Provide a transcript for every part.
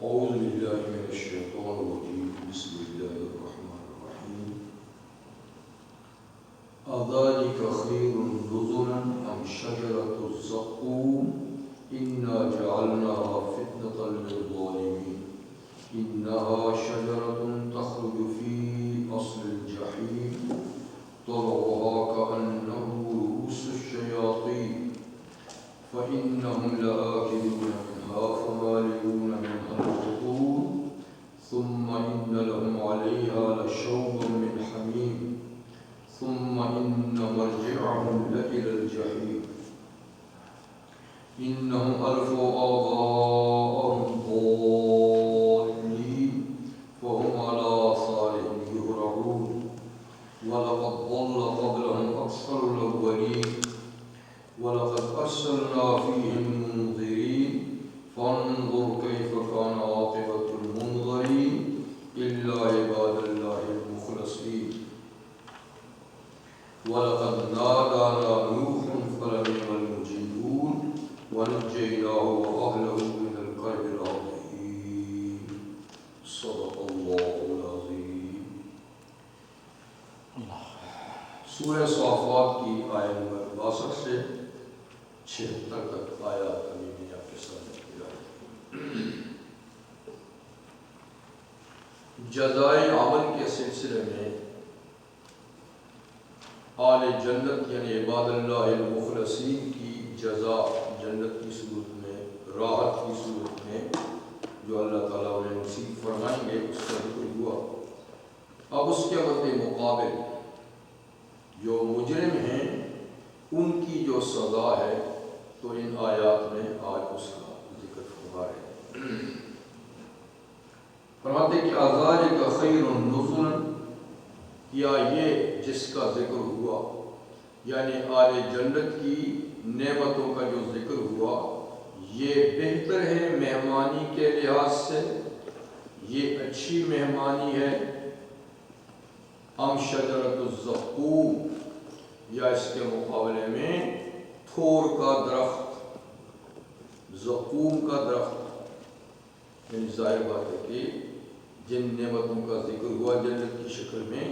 أعوذ بالله من الشيطان الرجيم بسم الله الرحمن الرحيم أذلك خير نزلا أم شجرة الزقوم إنا جعلناها فتنة للظالمين إنها شجرة تخرج في أصل الجحيم طلعها كأنه رؤوس الشياطين فإنهم لآكلون منها فمالئون منها البطون ثم إن لهم عليها لشوبا من حميم ثم إن مرجعهم لإلى الجحيم إنهم ألفوا آباءهم ضالين فهم على آثارهم يهرعون ولقد ضل قبلهم أكثر الأولين ولقد أرسلنا فيهم منذرين فانظر كيف كان عاقبة المنذرين إلا عباد الله المخلصين ولقد نادانا نوح فلنعم المجيبون ونجيناه وأهله من الكرب العظيم صدق الله العظيم. سورہ صافات کی آیت نمبر 62 سے 76 تک آیات ابھی میں آپ کے سامنے لائی. جزائے عمل کے سلسلے میں آل جنت یعنی عباد اللہ المخلصین کی جزا جنت کی صورت میں، راحت کی صورت میں جو اللہ تعالیٰ انہیں نصیب فرمائیں گے اس کا ذکر ہوا. اب اس کے مد مقابل جو مجرم ہیں ان کی جو سزا ہے تو ان آیات میں آج اس کا ذکر فرما رہے ہیں. فرماتے کہ ذالک خیر نزلا، یا یہ جس کا ذکر ہوا یعنی آل جنت کی نعمتوں کا جو ذکر ہوا یہ بہتر ہے مہمانی کے لحاظ سے، یہ اچھی مہمانی ہے. ام شجرۃ الزقوم، یا اس کے مقابلے میں تھور کا درخت، زقوم کا درخت. یعنی ظاہر بات ہے کہ جن نعمتوں کا ذکر ہوا جنت کی شکل میں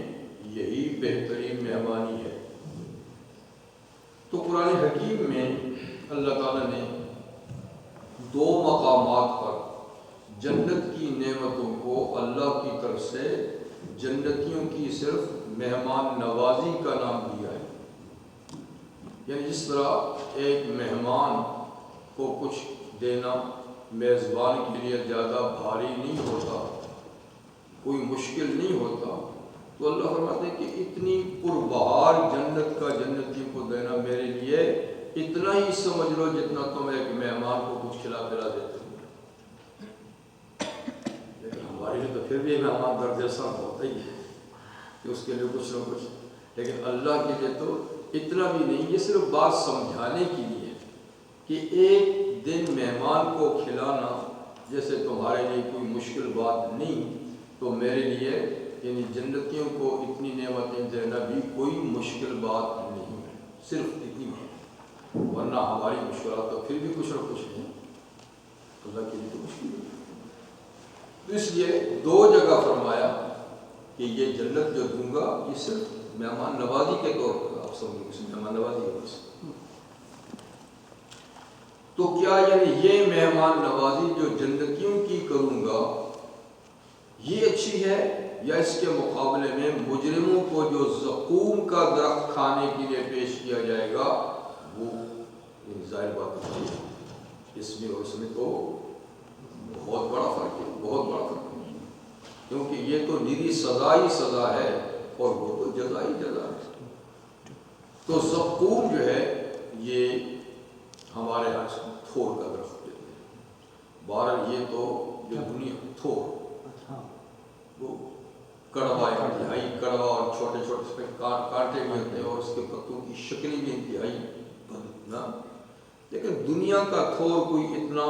یہی بہترین مہمانی ہے. تو قرآن حکیم میں اللہ تعالیٰ نے 2 مقامات پر جنت کی نعمتوں کو اللہ کی طرف سے جنتیوں کی صرف مہمان نوازی کا نام دیا ہے. یعنی جس طرح ایک مہمان کو کچھ دینا میزبان کے لیے زیادہ بھاری نہیں ہوتا، کوئی مشکل نہیں ہوتا، تو اللہ فرماتے ہیں کہ اتنی پربہار جنت کا جنتیوں کو دینا میرے لیے اتنا ہی سمجھ لو جتنا تم ایک مہمان کو کچھ کھلا پلا دیتے ہو. لیکن ہمارے لیے تو پھر بھی مہمان درد جیسا ہوتا ہی ہے کہ اس کے لیے کچھ نہ کچھ، لیکن اللہ کے لیے تو اتنا بھی نہیں. یہ صرف بات سمجھانے کے لیے کہ ایک دن مہمان کو کھلانا جیسے تمہارے لیے کوئی مشکل بات نہیں، تو میرے لیے یعنی جنتیوں کو اتنی نعمتیں دینا بھی کوئی مشکل بات نہیں ہے، صرف اتنی ہے. ورنہ ہماری مشکلات تو پھر بھی کچھ نہ کچھ ہیں، اللہ کے لیے تو مشکل ہے. تو اس لیے 2 جگہ فرمایا کہ یہ جنت جو دوں گا یہ صرف مہمان نوازی کے طور پر، آپ سمجھو کسی مہمان نوازی ہے بس. تو کیا یعنی یہ مہمان نوازی جو جنتیوں کی کروں گا یہ اچھی ہے، یا اس کے مقابلے میں مجرموں کو جو زقوم کا درخت کھانے کے لیے پیش کیا جائے گا وہ ظاہر بات ہے اس میں اور اس میں تو بہت بڑا فرق ہے، بہت بڑا فرق ہے. کیونکہ یہ تو نری سزا ہی سزا ہے اور وہ تو جزا ہی جزا ہے. تو زقوم جو ہے یہ ہمارے یہاں تھور کا درخت کہتے ہیں. بہرحال یہ تو جو دنیا تھور وہ کڑوا انتہائی کڑوا اور چھوٹے چھوٹے اس پہ کانٹے بھی ہوتے ہیں اور اس کے پتوں کی شکلیں بھی انتہائی بدنا. لیکن دنیا کا تھور کوئی اتنا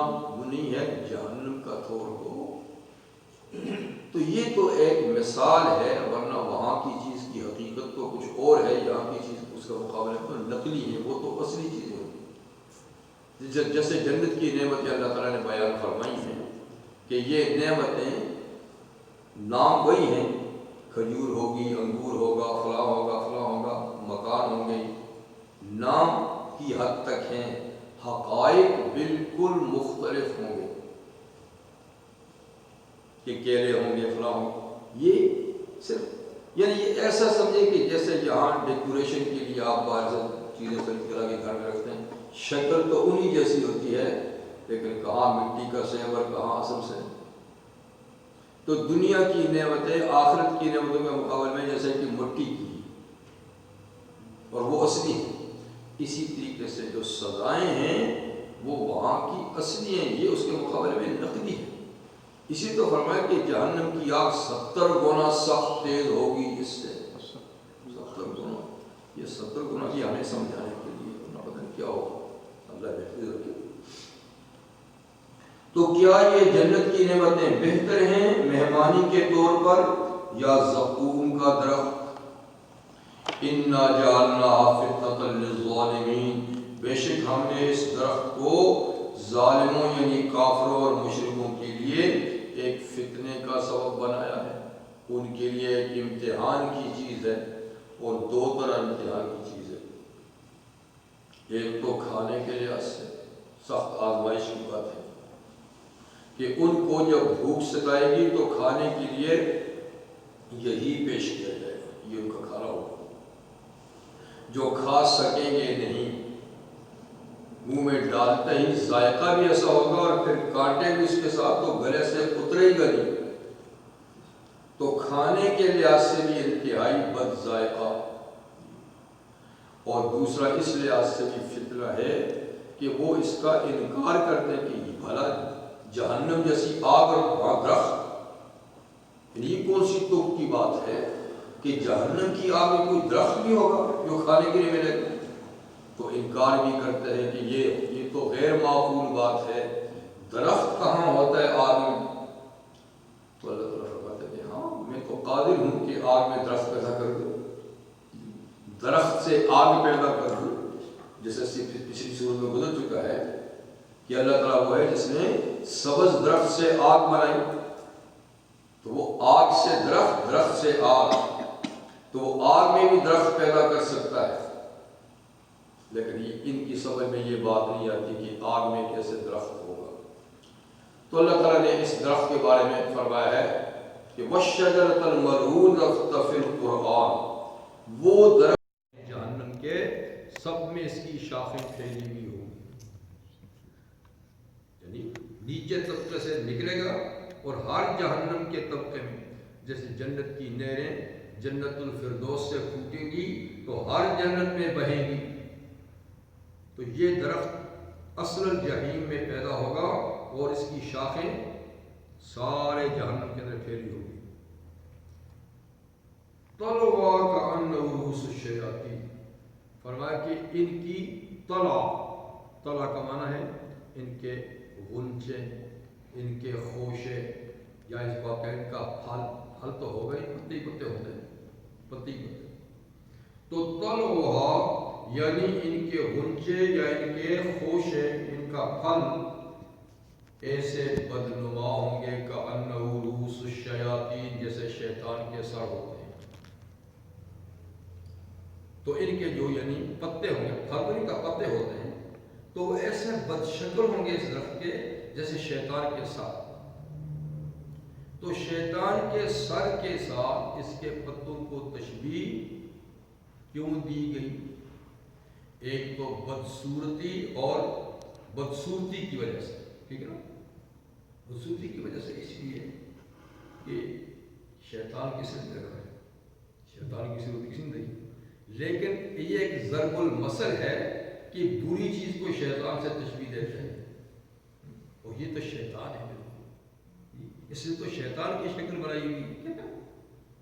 نہیں ہے جہنم کا تھور ہو. تو یہ تو ایک مثال ہے، ورنہ وہاں کی چیز کی حقیقت تو کچھ اور ہے، یہاں کی چیز اس کا مقابلے پر نقلی ہے، وہ تو اصلی چیزیں ہوتی ہیں. جیسے جنت کی نعمتیں اللہ تعالیٰ نے بیان فرمائی ہیں کہ یہ نعمتیں نام وہی ہیں، کھجور ہوگی، انگور ہوگا، فلاں ہوگا، فلاں ہوگا، مکان ہوں گے، نام کی حد تک ہیں، حقائق بالکل مختلف ہوں گے کہ کیلے ہوں گے، فلاں ہوں گے۔ یہ صرف یعنی یہ ایسا سمجھے کہ جیسے یہاں ڈیکوریشن کے لیے آپ باہر سے چیزیں خرید کر کے گھر میں رکھتے ہیں، شکل تو انہی جیسی ہوتی ہے لیکن کہاں مٹی کا سیب اور کہاں اصل سے۔ تو دنیا کی نعمتیں آخرت کی نعمتوں کے مقابلے میں جیسے کہ مٹی کی اور وہ اصلی ہیں، اسی طریقے سے جو سزائیں ہیں وہ وہاں کی اصلی ہیں، یہ اس کے مقابلے میں نقدی ہے۔ اسی تو فرمایا کہ جہنم کی آگ 70 گنا سخت تیز ہوگی اس سے، 70 گنا، یہ 70 گنا کی ہمیں سمجھانے کے لیے نہ پتہ نہیں کیا ہوگا، اللہ بہتر رکھے۔ تو کیا یہ جنت کی نعمتیں بہتر ہیں مہمانی کے طور پر یا زقوم کا درخت؟ اِنَّا جَعَلْنَاهَا فِتْنَةً لِلظَّالِمِينَ، بے شک ہم نے اس درخت کو ظالموں یعنی کافروں اور مشرکوں کے لیے ایک فتنے کا سبب بنایا ہے، ان کے لیے ایک امتحان کی چیز ہے، اور دو طرح امتحان کی چیز ہے۔ ایک تو کھانے کے لحاظ سے سخت آزمائش کی بات ہے کہ ان کو جب بھوک ستائے گی تو کھانے کے لیے یہی پیش کیا جائے گا، یہ ان کا کھانا ہوگا جو کھا سکیں گے نہیں، منہ میں ڈالتے ہی ذائقہ بھی ایسا ہوگا اور پھر کانٹے بھی اس کے ساتھ، تو گلے سے اترے گا نہیں۔ تو کھانے کے لحاظ سے بھی انتہائی بد ذائقہ، اور دوسرا اس لحاظ سے بھی فتنہ ہے کہ وہ اس کا انکار کرتے کہ یہ بھلا جہنم جیسی آگ اور وہاں درخت، یہ کون سی توق کی بات ہے کہ جہنم کی آگ میں کوئی درخت بھی ہوگا جو کھانے کے لیے ملے گا؟ تو انکار بھی کرتے ہیں کہ یہ تو غیر معقول بات ہے، درخت کہاں ہوتا ہے آگ میں؟ تو اللہ تعالیٰ فرماتے ہیں ہاں میں تو قادر ہوں کہ آگ میں درخت پیدا کر دوں، درخت سے آگ پیدا کر دوں، جیسے پچھلی سورت میں گزر چکا ہے کہ اللہ تعالیٰ وہ ہے جس نے سبز درخت سے آگ بنائی، تو وہ آگ سے درخت، درخت سے آگ، تو وہ آگ میں بھی درخت پیدا کر سکتا ہے، لیکن ان کی سمجھ میں یہ بات نہیں آتی کہ آگ میں کیسے درخت ہوگا۔ تو اللہ تعالیٰ نے اس درخت کے بارے میں فرمایا ہے کہ وَالشَّجَرَةَ الْمَلْعُونَةَ فِي الْقُرْآنِ، وہ درخت جہنم کے سب میں اس کی شاخیں پھیلی ہوئی ہوں، یعنی نیچے طبقے سے نکلے گا اور ہر جہنم کے طبقے میں، جیسے جنت کی نہریں جنت الفردوس سے پھوٹیں گی تو ہر جنت میں بہیں گی، تو یہ درخت اصل جہنم میں پیدا ہوگا اور اس کی شاخیں سارے جہنم کے اندر پھیلی ہوگی۔ طلعها كأنه رؤوس الشياطين، فرمایا کہ ان کی طلع کا معنی ہے ان کے غنچے، ان کے خوشے، یا اس بات کا ان کا پھل تو ہو گئے، پتے پتے ہوتے ہیں، پتے پتے، تو طلعها یعنی ان کے غنچے یا ان کے خوشے، ان کا پھل ایسے بدنما ہوں گے کأنہ رؤوس الشیاطین، جیسے شیطان کے سر ہوتے ہیں۔ تو ان کے جو یعنی پتے ہوں گے، پھل تو ان کا پتے ہوتے ہیں، تو وہ ایسے بدشکل ہوں گے اس درخت کے جیسے شیطان کے سر۔ تو شیطان کے سر کے ساتھ اس کے پتوں کو تشبیہ کیوں دی گئی؟ ایک تو بدصورتی اور بدصورتی کی وجہ سے، ٹھیک ہے نا، بدصورتی کی وجہ سے اس لیے کہ شیطان کسی نے رکھا ہے، شیطان کی صورت کسی نے نہیں، لیکن یہ ایک ضرب المثل ہے کہ بری چیز کو شیطان سے تشبیہ دیتے ہیں، اور یہ تو شیطان ہے بالکل، اس لیے تو شیطان کی شکل بنائی ہوئی ہے،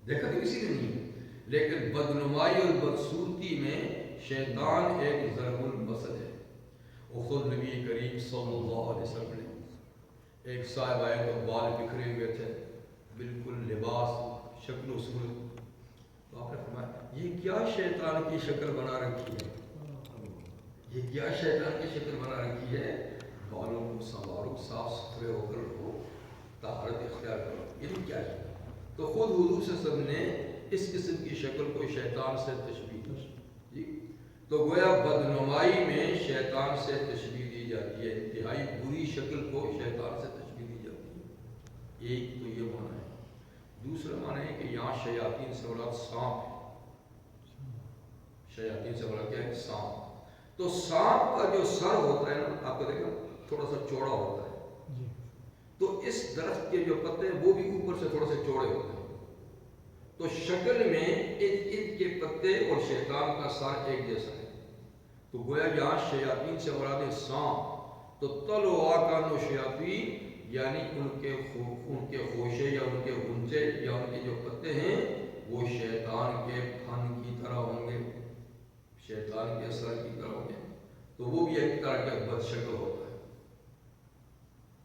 دیکھا تو کسی نے نہیں، لیکن بدنمائی اور بدصورتی میں شیطان ایک ضرب المثل ہے۔ اور خود نبی کریم صلی اللہ علیہ وسلم نے ایک صاحب آئے تو بال بکھرے ہوئے تھے، بالکل لباس شکل و صورت، تو آپ نے فرمایا یہ کیا شیطان کی شکل بنا رکھی ہے، یہ کیا شیطان کی شکل بنا رکھی ہے، بالوں کو سنوارو، صاف ستھرے ہو کر رکھو، طہارت اختیار کرو. یعنی کیا ہے؟ تو خود حضور صلی اللہ علیہ وسلم نے اس قسم کی شکل کو شیطان سے تشبیہ دی. تو گویا بدنمائی میں شیطان سے تشبیہ دی جاتی ہے، انتہائی بری شکل کو شیطان سے تشبیہ دی جاتی ہے. ایک تو یہ معنی ہے. دوسرا معنی ہے کہ یہاں شیاطین سے مراد سانپ ہے. شیاطین سے مراد کیا ہے؟ سانپ. تو سانپ کا جو سر ہوتا ہے نا، آپ کو دیکھنا تھوڑا سا چوڑا ہوتا ہے، تو اس درخت کے جو پتے ہیں وہ بھی اوپر سے تھوڑا سے چوڑے ہوتے ہیں. تو شکل میں ارد کے پتے اور شیطان کا سر ایک جیسا ہے. تو گویا یہاں شیاطین سے مراد سانپ. تو تلوا کانو شیاطین یعنی ان کے خوشے یا ان کے غنچے یا ان کے جو پتے ہیں وہ شیطان کے پھن کی طرح ہوں گے، شیطان کے سر کی طرح ہوں گے. تو وہ بھی ایک طرح کا بد شکل ہوتا ہے.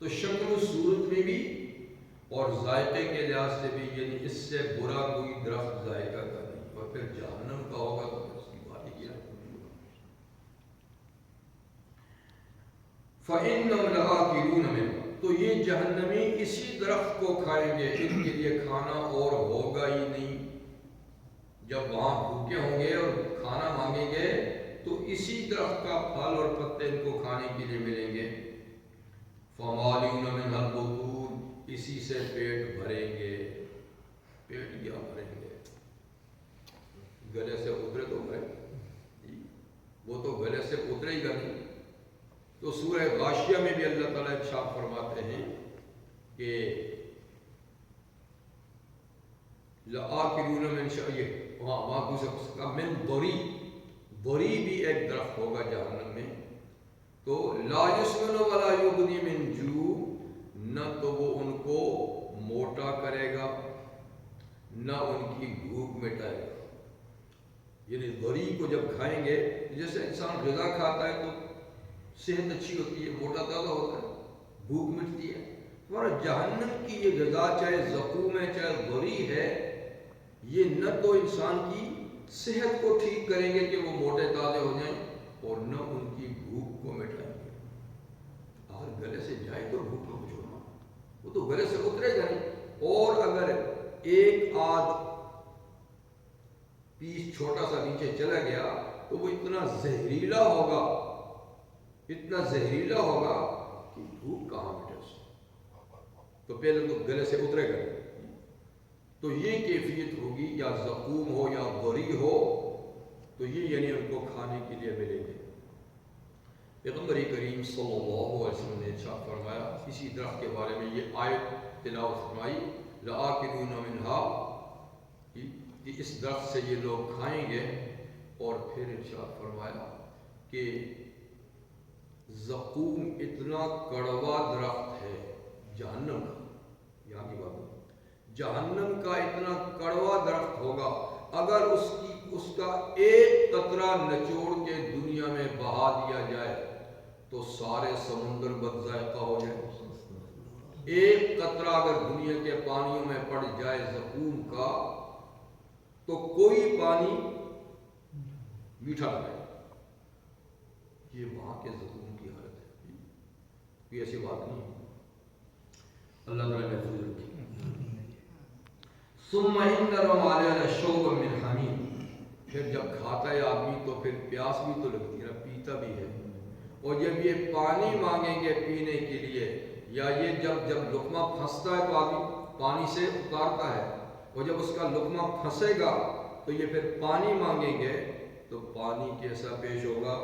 تو شکل و صورت میں بھی اور ذائقے کے لحاظ سے بھی، یعنی اس سے برا کوئی درخت ذائقہ کا نہیں. اور پھر جہنم کا ہوگا تو پھر اس کی بات ہی کیا. فَإِنَّهُمْ لَآكِلُونَ مِنْهُ تو یہ جہنمی اسی درخت کو کھائیں گے. ان کے لیے کھانا اور ہوگا ہی نہیں. جب وہاں بھوکے ہوں گے اور کھانا مانگیں گے تو اسی درخت کا پھل اور پتے ان کو کھانے کے لیے ملیں گے. فَمَالِئُونَ مِنْهَا الْبُطُونَ اسی سے پیٹ بھریں گے. پیٹ کیا بھریں گے؟ گلے سے اترے تو گئے، وہ تو گلے سے اترے ہی گا نہیں. تو سورہ غاشیہ میں بھی اللہ تعالیٰ ارشاد فرماتے ہیں کہ لَآكِلُونَ مِنْ شَيْءٍ وہاں دوسرا من ضری. ضری بھی ایک درخت ہوگا جہنم میں. تو لا یسمن ولا یغنی من جوع نہ تو وہ ان کو موٹا کرے گا نہ ان کی بھوک مٹائے گا. یعنی ضری کو جب کھائیں گے، جیسے انسان غذا کھاتا ہے تو صحت اچھی ہوتی ہے، موٹا تازہ ہوتا ہے، بھوک مٹتی ہے. اور جہنم کی یہ غذا چاہے زقوم ہے چاہے ضری ہے، یہ نہ تو انسان کی صحت کو ٹھیک کریں گے کہ وہ موٹے تازے ہو جائیں اور نہ ان کی بھوک کو مٹائیں گے. اگر گلے سے جائے تو بھوک کو چھوڑنا، وہ تو گلے سے اترے گا نہیں. اور اگر ایک آدھ پیس چھوٹا سا نیچے چلا گیا تو وہ اتنا زہریلا ہوگا، اتنا زہریلا ہوگا کہ بھوک کہاں مٹے اس سے. تو پہلے تو گلے سے اترے گا. تو یہ کیفیت ہوگی، یا زقوم ہو یا ضری ہو، تو یہ یعنی ان کو کھانے کے لیے ملے گے. پیغمبر کریم صلی اللہ علیہ وسلم نے ارشاد فرمایا اسی درخت کے بارے میں، یہ آیت تلاوت فرمائی لَآكِلُونَ مِنْهَا کہ اس درخت سے یہ لوگ کھائیں گے. اور پھر ارشاد فرمایا کہ زقوم اتنا کڑوا درخت ہے جہنم کا. یہاں کی بات ہے، جہنم کا اتنا کڑوا درخت ہوگا، اگر اس کا ایک قطرہ نچوڑ کے دنیا میں بہا دیا جائے تو سارے سمندر بد ذائقہ ہو جائے. ایک قطرہ اگر دنیا کے پانیوں میں پڑ جائے زقوم کا تو کوئی پانی میٹھا نہ رہے. یہ وہاں کے زقوم کی حالت ہے، کوئی ایسی بات نہیں. اللہ تعالیٰ محفوظ رکھے. ثم إن لهم عليها شوبا من حميم پھر جب کھاتا ہے آدمی تو پھر پیاس بھی تو لگتی ہے، پیتا بھی ہے. اور جب یہ پانی مانگیں گے پینے کے لیے، یا یہ جب لقمہ پھنستا ہے تو آدمی پانی سے اتارتا ہے، اور جب اس کا لقمہ پھنسے گا تو یہ پھر پانی مانگیں گے تو پانی کیسا پیش ہوگا.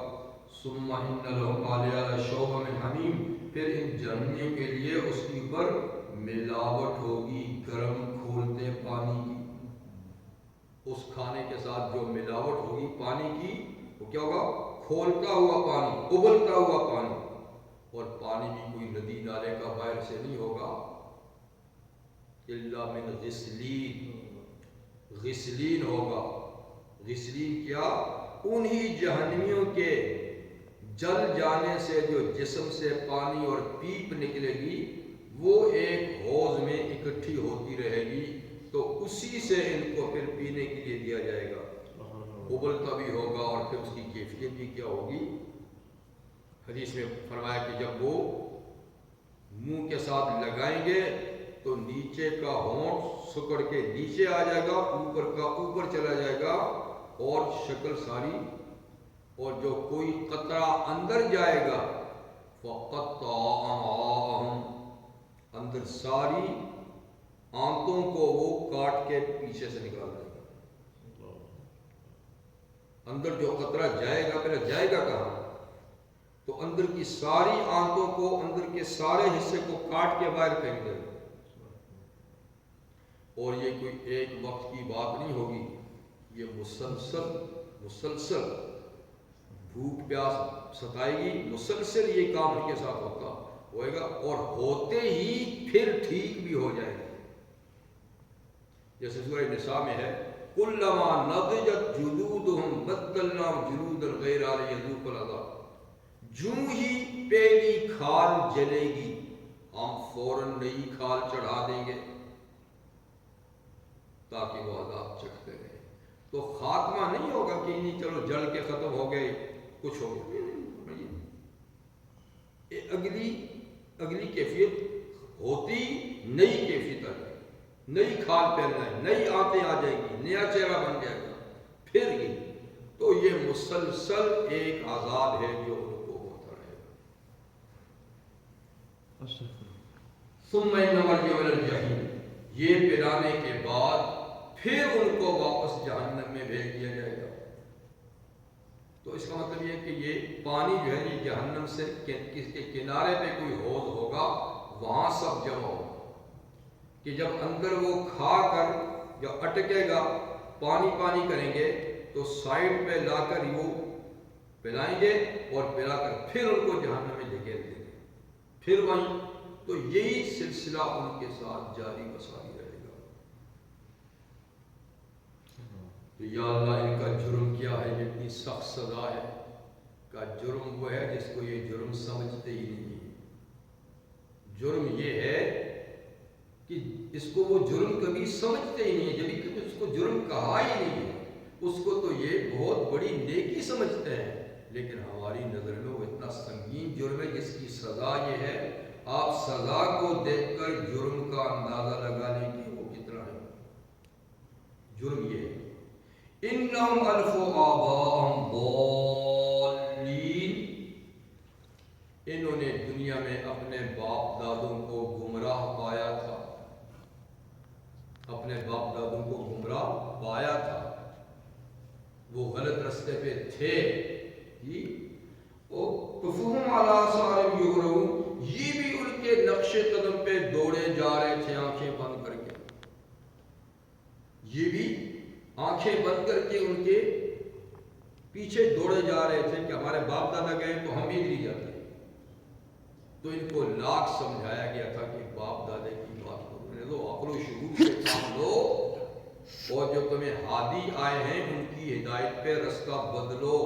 ثم إن لهم عليها شوبا من حميم پھر ان جہنمیوں کے لیے اس کے اوپر ملاوٹ ہوگی گرم کھولتے پانی کی. اس کھانے کے ساتھ جو ملاوٹ ہوگی پانی کی، وہ کیا ہوگا؟ کھولتا ہوا پانی، ابلتا ہوا پانی. اور پانی بھی کوئی ندی نالے کا باہر سے نہیں ہوگا. الا من غسلین، غسلین ہوگا. غسلین کیا؟ انہی جہنمیوں کے جل جانے سے جو جسم سے پانی اور پیپ نکلے گی وہ ایک حوض میں اکٹھی ہوتی رہے گی، تو اسی سے ان کو پھر پینے کے لیے دیا جائے گا. ابلتا بھی ہوگا اور پھر اس کی کیفیت بھی کیا ہوگی. حدیث میں فرمایا کہ جب وہ منہ کے ساتھ لگائیں گے تو نیچے کا ہونٹ سکڑ کے نیچے آ جائے گا، اوپر کا اوپر چلا جائے گا، اور شکل ساری، اور جو کوئی قطرہ اندر جائے گا فقطع امعاءہم، اندر ساری آنتوں کو وہ کاٹ کے پیچھے سے نکال دے گا۔ اندر جو قطرہ جائے گا، پہلے جائے گا کہاں؟ تو اندر کی ساری آنتوں کو، اندر کے سارے حصے کو کاٹ کے باہر پھینک دے گا۔ اور یہ کوئی ایک وقت کی بات نہیں ہوگی، یہ مسلسل بھوک پیاس ستائے گی، مسلسل یہ کام ان کے ساتھ ہوئے گا، اور ہوتے ہی پھر ٹھیک بھی ہو جائے گا۔ جیسے سورہ نساء میں ہے کلما نضجت جلودہم بدلناہم جلودا غیرہا لیذوقوا العذاب، جوں ہی پہلی کھال جلے گی ہم فوراً نئی کھال چڑھا دیں گے تاکہ وہ عذاب چکھتے رہیں۔ تو خاتمہ نہیں ہوگا کہ نہیں چلو جل کے ختم ہو گئے، کچھ ہو گیا، اگلی کیفیت ہوتی، نئی کیفیت آ جائے گی، نئی کھال پہننا ہے، نئی آنتیں آ جائیں گی، نیا چہرہ بن جائے گا، پھر یہ تو یہ مسلسل ایک عذاب ہے جو ان کو ہوتا رہے گا۔ ثم ان مرجعهم الى الجحیم، یہ پلانے کے بعد پھر ان کو واپس جہنم میں بھیج دیا جائے گا۔ تو اس کا مطلب یہ ہے کہ یہ پانی جو ہے یہ جہنم سے کس کے کنارے پہ کوئی حوض ہوگا، وہاں سب جمع ہوگا، کہ جب اندر وہ کھا کر جب اٹکے گا، پانی کریں گے، تو سائڈ پہ لا کر یوں پلائیں گے، اور پلا کر پھر ان کو جہنم میں دھکیل دیں گے، پھر وہیں۔ تو یہی سلسلہ ان کے ساتھ جاری و ساری رہے گا۔ تو یا اللہ ان کا جرم کیا ہے، یہ اتنی سخت سزا ہے کا جرم وہ ہے جس کو یہ جرم سمجھتے ہی نہیں ہے۔ جرم یہ ہے کہ اس کو وہ جرم کبھی سمجھتے ہی نہیں ہے، جبھی کبھی اس کو جرم کہا ہی نہیں ہے، اس کو تو یہ بہت بڑی نیکی سمجھتے ہیں، لیکن ہماری نظر میں وہ اتنا سنگین جرم ہے جس کی سزا یہ ہے۔ آپ سزا کو دیکھ کر جرم کا اندازہ لگا لیں کہ وہ کتنا ہے۔ جرم یہ ہے انہم الفوا آباءہم ضالین، انہوں نے دنیا میں اپنے باپ دادوں کو گمراہ پایا تھا، اپنے باپ دادوں کو گمراہ پایا تھا، وہ غلط رستے پہ تھے، فَهُمْ عَلَىٰ آثَارِهِمْ يُهْرَعُونَ، یہ بھی ان کے نقش قدم پہ دوڑے جا رہے تھے آنکھیں بند کر کے، یہ بھی آنکھیں بند کر کے ان کے پیچھے دوڑے جا رہے تھے کہ ہمارے باپ دادا گئے تو ہم بھی نہیں جاتے۔ تو ان کو لاکھ سمجھایا گیا تھا کہ باپ دادے کی بات کرو، عقل و شعور سے کام لو، اور جو تمہیں ہادی آئے ہیں ان کی ہدایت پہ رستہ بدلو۔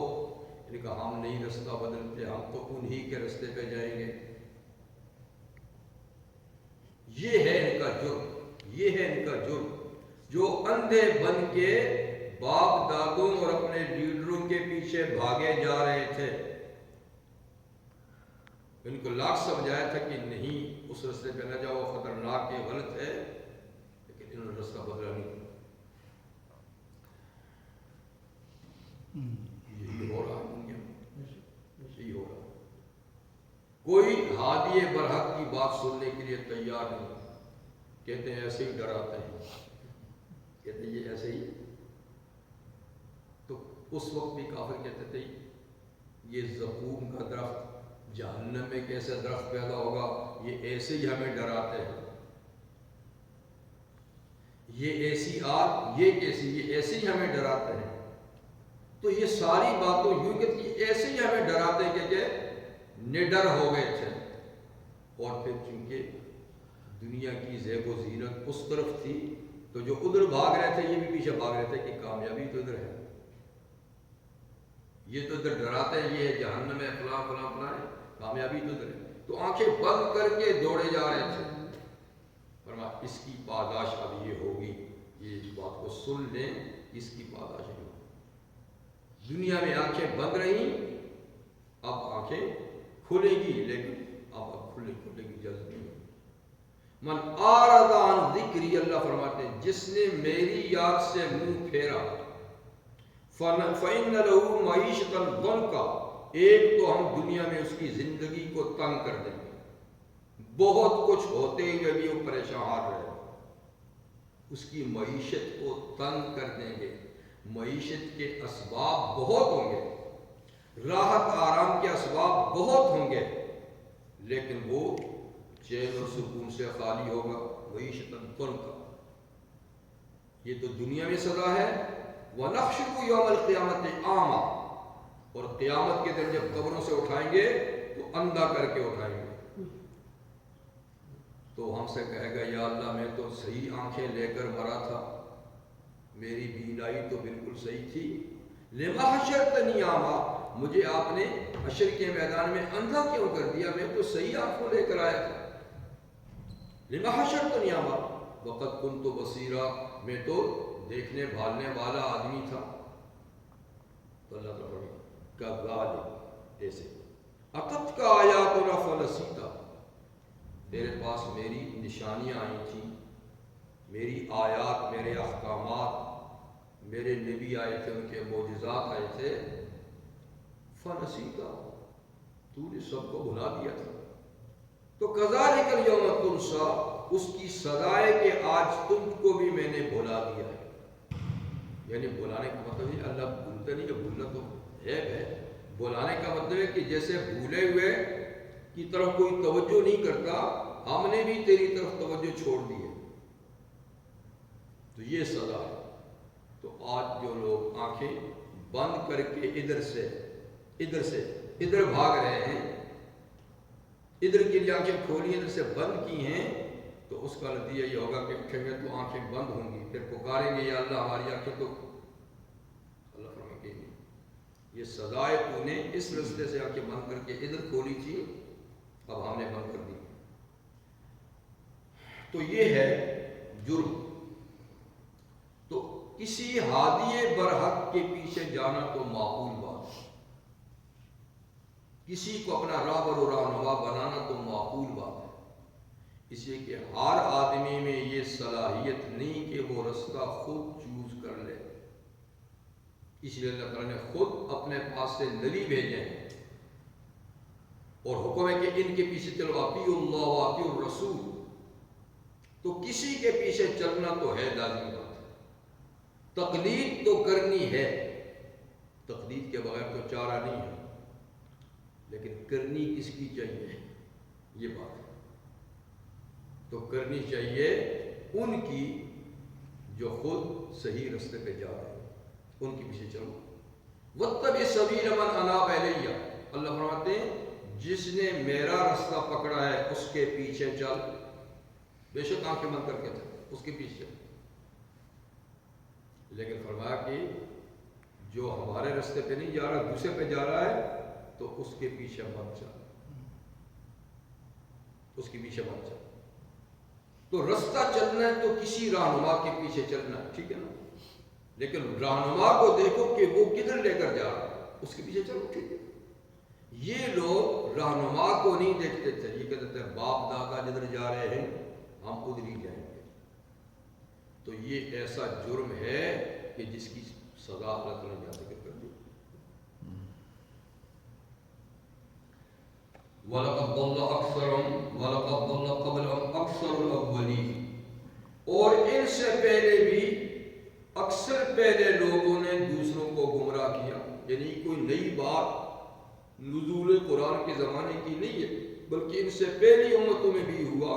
ان کا ہم نہیں رستہ بدلتے، ہم تو انہی کے رستے پہ جائیں گے۔ یہ ہے ان کا جرم، یہ ہے ان کا جرم، جو اندھے بن کے باپ دادوں اور اپنے لیڈروں کے پیچھے بھاگے جا رہے تھے۔ ان کو لاکھ سمجھایا تھا کہ نہیں اس رستے پہ نہ جاؤ، خطرناک ہے، غلط ہے، لیکن انہوں نے رستہ بدلا نہیں۔ یہی ہو رہا ہے دنیا میں، یہی ہو رہا ہے۔ کوئی ہادی برحق کی بات سننے کے لیے تیار نہیں، کہتے ہیں ایسے ہی ڈراتے ہیں، کہتے ہیں یہ ایسے ہی۔ تو اس وقت بھی کافر کہتے تھے یہ زقوم کا درخت جہنم میں کیسے درخت پیدا ہوگا، یہ ایسے ہی ہمیں ڈراتے ہیں، یہ ایسی آگ یہ کیسی، یہ ایسے ہی ہمیں ڈراتے ہیں۔ تو یہ ساری باتوں یوں کہ ایسے ہی ہمیں ڈراتے ہیں کہ نڈر ہو گئے تھے۔ اور پھر چونکہ دنیا کی زیب و زینت اس طرف تھی، تو جو ادھر بھاگ رہے تھے یہ بھی پیچھے بھاگ رہے تھے کہ کامیابی تو ادھر ہے، یہ تو ادھر ڈراتے ہیں، یہ جہنم ہے، فلاں فلاں فلاں ہے، کامیابی تو ادھر ہے۔ تو آنکھیں بند کر کے دوڑے جا رہے تھے۔ فرمایا اس کی پاداش اب یہ ہوگی، یہ اس بات کو سن لیں، اس کی پاداش یہ ہوگی۔ دنیا میں آنکھیں بند رہیں، اب آنکھیں کھلے گی، لیکن اب کھلے کی جلد نہیں ہوگی۔ من اعرض عن ذکری، اللہ فرماتے ہیں جس نے میری یاد سے منہ پھیرا، فإن له معیشتا ضنکا، ایک تو ہم دنیا میں اس کی زندگی کو تنگ کر دیں گے، بہت کچھ ہوتے ہوئے بھی وہ پریشان رہے، اس کی معیشت کو تنگ کر دیں گے، معیشت کے اسباب بہت ہوں گے، راحت آرام کے اسباب بہت ہوں گے، لیکن وہ چین اور سکون سے خالی ہوگا، معیشت ضنکا۔ یہ تو دنیا میں سزا ہے۔ وَنَحْشُرُهُ يَوْمَ الْقِيَامَةِ أَعْمَىٰ، اور قیامت کے دن جب قبروں سے اٹھائیں گے تو اندھا کر کے اٹھائیں گے، تو ہم سے کہے گا یا اللہ میں تو صحیح آنکھیں لے کر مرا تھا، میری بینائی تو بالکل صحیح تھی، لِمَا حَشَرْتَنِي أَعْمَىٰ، مجھے آپ نے حشر کے میدان میں اندھا کیوں کر دیا، میں تو صحیح آنکھوں لے کر آیا تھا، لِمَا حَشَرْتَنِي أَعْمَىٰ وَقَدْ كُنْتُ بَصِيرًا، میں تو دیکھنے بھالنے والا آدمی تھا۔ تو اللہ تعالیٰ کذالک، ایسے اتتک آیاتنا فنسیتھا، تیرے پاس میری نشانیاں آئی تھیں، میری آیات، میرے احکامات، میرے نبی آئے تھے، ان کے معجزات آئے تھے، فنسیتھا، تو نے سب کو بھلا دیا تھا۔ تو کذالک الیوم تنسیٰ، اس کی سزا ہے کہ آج تم کو بھی میں نے بھلا دیا ہے۔ یعنی بلانے کا مطلب نہیں اللہ بھولتا نہیں، کہ بھولنا تو ہے، بلانے کا مطلب ہے کہ جیسے بھولے ہوئے کی طرف کوئی توجہ نہیں کرتا، ہم نے بھی تیری طرف توجہ چھوڑ دی ہے، تو یہ سزا ہے۔ تو آج جو لوگ آنکھیں بند کر کے ادھر سے ادھر بھاگ رہے ہیں، ادھر کے لیے آنکھیں کھولی ادھر سے بند کی ہیں، تو اس کا نتیجہ یہ ہوگا کہ اٹھیں گے تو آنکھیں بند ہوں گی، پھر پکاریں گے یا اللہ ہماری آنکھیں تو، اللہ فرمائیں گے یہ سزا ہے، تو نے اس رستے سے آنکھیں بند کر کے ادھر کھولی تھی، اب ہم نے بند کر دی۔ تو یہ ہے جرم۔ تو کسی ہادی برحق کے پیچھے جانا تو معقول بات ہے، کسی کو اپنا راہبر و رہنما بنانا تو معقول بات ہے، اس لیے کہ ہر آدمی میں یہ صلاحیت نہیں کہ وہ رستہ خود چوز کر لے، اس لیے اللہ تعالیٰ نے خود اپنے پاس سے نبی بھیجے ہیں، اور حکم ہے کہ ان کے پیچھے چلو، اطیعوا اللہ و اطیعوا الرسول، تو کسی کے پیچھے چلنا تو ہے لازمی بات ہے، تقلید تو کرنی ہے، تقلید کے بغیر تو چارہ نہیں ہے، لیکن کرنی کس کی چاہیے، یہ بات ہے، تو کرنی چاہیے ان کی جو خود صحیح رستے پہ جا رہے ہیں، ان کے پیچھے چلو۔ وَاتَّبِعْ سَبِيلَ مَنْ أَنَابَ إِلَيَّ، اللہ فرماتے ہیں جس نے میرا رستہ پکڑا ہے اس کے پیچھے چل، بے شک آنکھیں بند کر کے چل، اس کے پیچھے چل، لیکن فرمایا کہ جو ہمارے رستے پہ نہیں جا رہا، دوسرے پہ جا رہا ہے، تو اس کے پیچھے مت چل، اس کے پیچھے مت چل۔ تو رستہ چلنا ہے تو کسی رہنما کے پیچھے چلنا ہے، ٹھیک ہے نا، لیکن رہنما کو دیکھو کہ وہ کدھر لے کر جا رہا ہے، اس کے پیچھے چلو، ٹھیک ہے۔ یہ لوگ رہنما کو نہیں دیکھتے تھے، یہ کہتے تھے باپ دادا جدھر جا رہے ہیں ہم ادھر ہی جائیں گے، تو یہ ایسا جرم ہے کہ جس کی سزا اللہ تعالیٰ نے ذکر کر دی۔ وَلَقَدْ ضَلَّ أَكْثَرُهُمْ وَلَقَدْ ضَلَّ قَبْلَهُمْ أَكْثَرُ الْأَوَّلِينَ، اور ان سے پہلے بھی اکثر پہلے لوگوں نے دوسروں کو گمراہ کیا، یعنی کوئی نئی بات نزول قرآن کے زمانے کی نہیں ہے، بلکہ ان سے پہلی امتوں میں بھی ہوا